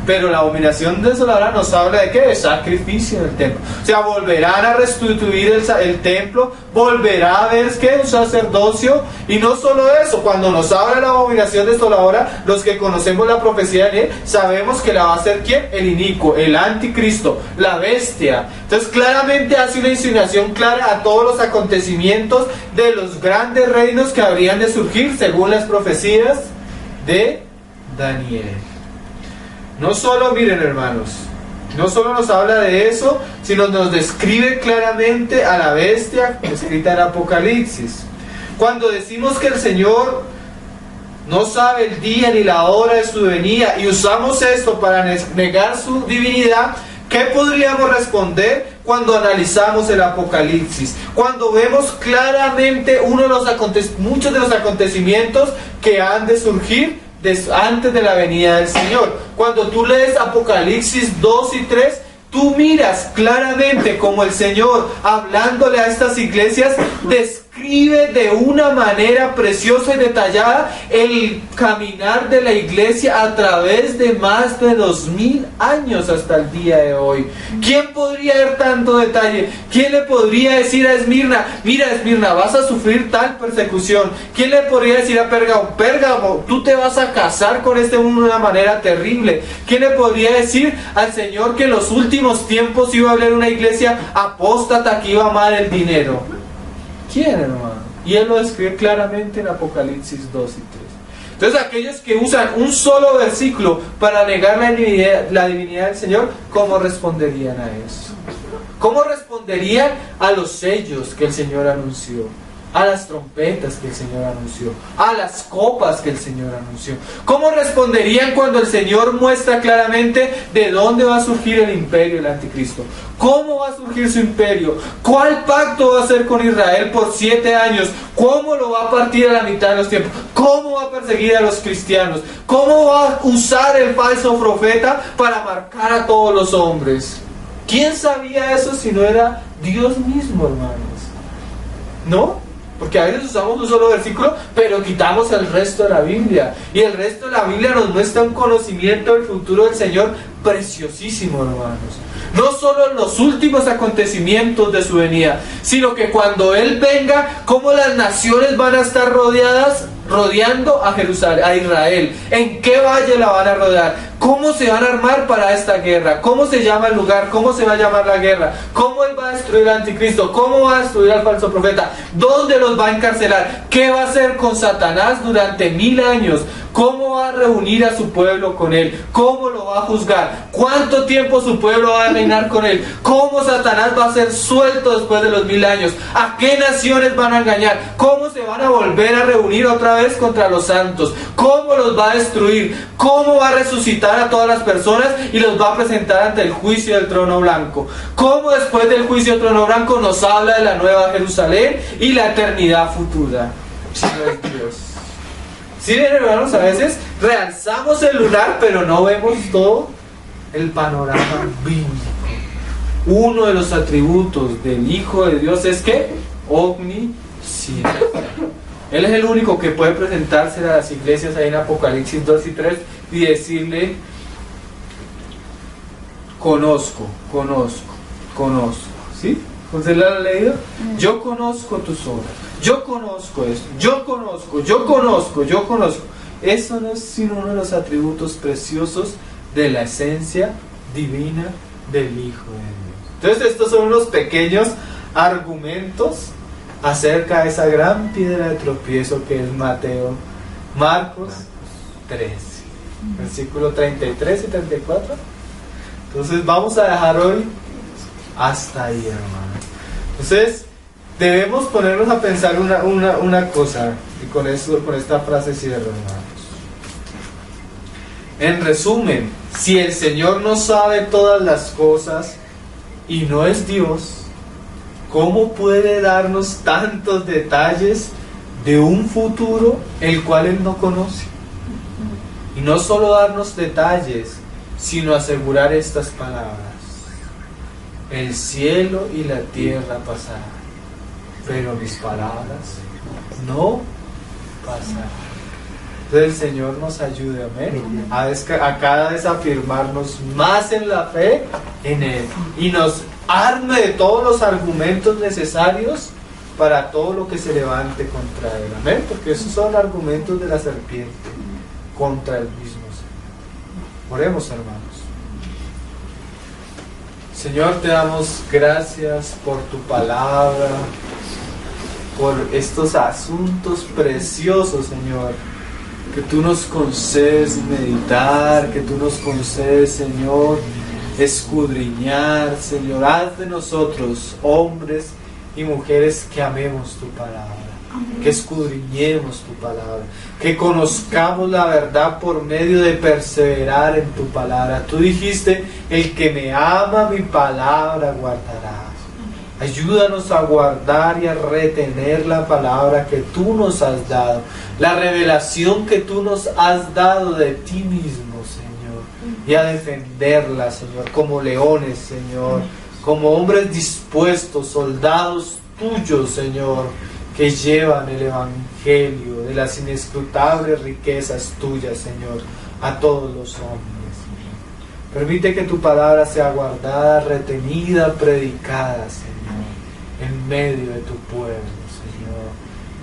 Pero la abominación desoladora nos habla de ¿qué? De sacrificio en el templo. O sea, volverán a restituir el templo, volverá a haber ¿qué? Un sacerdocio. Y no solo eso, cuando nos habla de la abominación desoladora, los que conocemos la profecía de Daniel, sabemos que la va a hacer ¿quién? El inicuo, el anticristo, la bestia. Entonces claramente hace una insinuación clara a todos los acontecimientos de los grandes reinos que habrían de surgir según las profecías de Daniel. No solo, miren hermanos, no solo nos habla de eso, sino nos describe claramente a la bestia escrita en Apocalipsis. Cuando decimos que el Señor no sabe el día ni la hora de su venida y usamos esto para negar su divinidad, ¿qué podríamos responder cuando analizamos el Apocalipsis? Cuando vemos claramente muchos de los acontecimientos que han de surgir antes de la venida del Señor. Cuando tú lees Apocalipsis 2 y 3, tú miras claramente como el Señor, hablándole a estas iglesias, describe describe de una manera preciosa y detallada el caminar de la iglesia a través de más de 2000 años hasta el día de hoy. ¿Quién podría dar tanto detalle? ¿Quién le podría decir a Esmirna, mira Esmirna, vas a sufrir tal persecución? ¿Quién le podría decir a Pérgamo, Pérgamo, tú te vas a casar con este mundo de una manera terrible? ¿Quién le podría decir al Señor que en los últimos tiempos iba a haber una iglesia apóstata que iba a amar el dinero? ¿Quién, hermano? Y Él lo describe claramente en Apocalipsis 2 y 3. Entonces aquellos que usan un solo versículo para negar la divinidad del Señor, ¿cómo responderían a eso? ¿Cómo responderían a los sellos que el Señor anunció? A las trompetas que el Señor anunció, a las copas que el Señor anunció. ¿Cómo responderían cuando el Señor muestra claramente de dónde va a surgir el imperio del anticristo? ¿Cómo va a surgir su imperio? ¿Cuál pacto va a hacer con Israel por 7 años? ¿Cómo lo va a partir a la mitad de los tiempos? ¿Cómo va a perseguir a los cristianos? ¿Cómo va a usar el falso profeta para marcar a todos los hombres? ¿Quién sabía eso si no era Dios mismo, hermanos? ¿No? Porque a veces usamos un solo versículo, pero quitamos el resto de la Biblia. Y el resto de la Biblia nos muestra un conocimiento del futuro del Señor preciosísimo, hermanos. No solo en los últimos acontecimientos de su venida, sino que cuando Él venga, cómo las naciones van a estar rodeando a Jerusalén, a Israel. ¿En qué valle la van a rodear? ¿Cómo se van a armar para esta guerra? ¿Cómo se llama el lugar? ¿Cómo se va a llamar la guerra? ¿Cómo Él va a destruir al anticristo? ¿Cómo va a destruir al falso profeta? ¿Dónde los va a encarcelar? ¿Qué va a hacer con Satanás durante 1000 años? ¿Cómo va a reunir a su pueblo con Él? ¿Cómo lo va a juzgar? ¿Cuánto tiempo su pueblo va a reinar con Él? ¿Cómo Satanás va a ser suelto después de los 1000 años? ¿A qué naciones van a engañar? ¿Cómo se van a volver a reunir otra vez contra los santos? ¿Cómo los va a destruir? ¿Cómo va a resucitar a todas las personas y los va a presentar ante el juicio del trono blanco? ¿Cómo después del juicio del trono blanco nos habla de la nueva Jerusalén y la eternidad futura? Si no es Dios. Sí, hermanos, a veces realzamos el lunar, pero no vemos todo el panorama bíblico. Uno de los atributos del Hijo de Dios es que omnisciente. Él es el único que puede presentarse a las iglesias ahí en Apocalipsis 2 y 3 y decirle: conozco. ¿Sí? ¿Usted lo ha leído? Yo conozco tus obras. Yo conozco esto. Yo conozco. Eso no es sino uno de los atributos preciosos de la esencia divina del Hijo de Dios. Entonces estos son unos pequeños argumentos acerca de esa gran piedra de tropiezo que es Marcos 13, versículo 33 y 34. Entonces vamos a dejar hoy hasta ahí, hermano. Entonces debemos ponernos a pensar una cosa, y con esta frase cierro, hermanos. En resumen, si el Señor no sabe todas las cosas y no es Dios, ¿cómo puede darnos tantos detalles de un futuro el cual Él no conoce? Y no solo darnos detalles, sino asegurar estas palabras: el cielo y la tierra pasarán, pero mis palabras no pasarán. Entonces el Señor nos ayude, amén, a cada vez afirmarnos más en la fe en Él, y nos arme de todos los argumentos necesarios para todo lo que se levante contra Él, amén, porque esos son argumentos de la serpiente contra el mismo Señor. Oremos, hermanos. Señor, te damos gracias por tu palabra, por estos asuntos preciosos, Señor, que tú nos concedes meditar, que tú nos concedes, Señor, escudriñar. Señor, haz de nosotros hombres y mujeres que amemos tu palabra, que escudriñemos tu palabra, que conozcamos la verdad por medio de perseverar en tu palabra. Tú dijiste: el que me ama mi palabra guardará. Ayúdanos a guardar y a retener la palabra que tú nos has dado, la revelación que tú nos has dado de ti mismo, Señor, y a defenderla, Señor, como leones, Señor, como hombres dispuestos, soldados tuyos, Señor, que llevan el Evangelio de las inescrutables riquezas tuyas, Señor, a todos los hombres. Permite que tu palabra sea guardada, retenida, predicada, Señor, en medio de tu pueblo, Señor.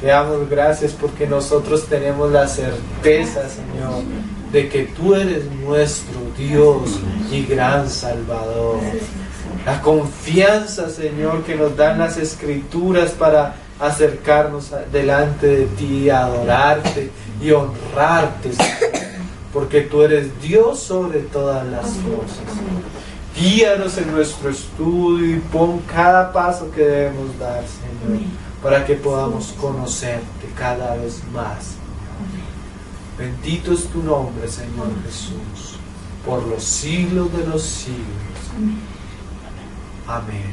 Te damos gracias porque nosotros tenemos la certeza, Señor, de que tú eres nuestro Dios y gran Salvador. La confianza, Señor, que nos dan las Escrituras para acercarnos delante de ti, adorarte y honrarte, Señor, porque tú eres Dios sobre todas las cosas. Guíanos en nuestro estudio y pon cada paso que debemos dar, Señor, para que podamos conocerte cada vez más. Bendito es tu nombre, Señor Jesús, por los siglos de los siglos. Amén.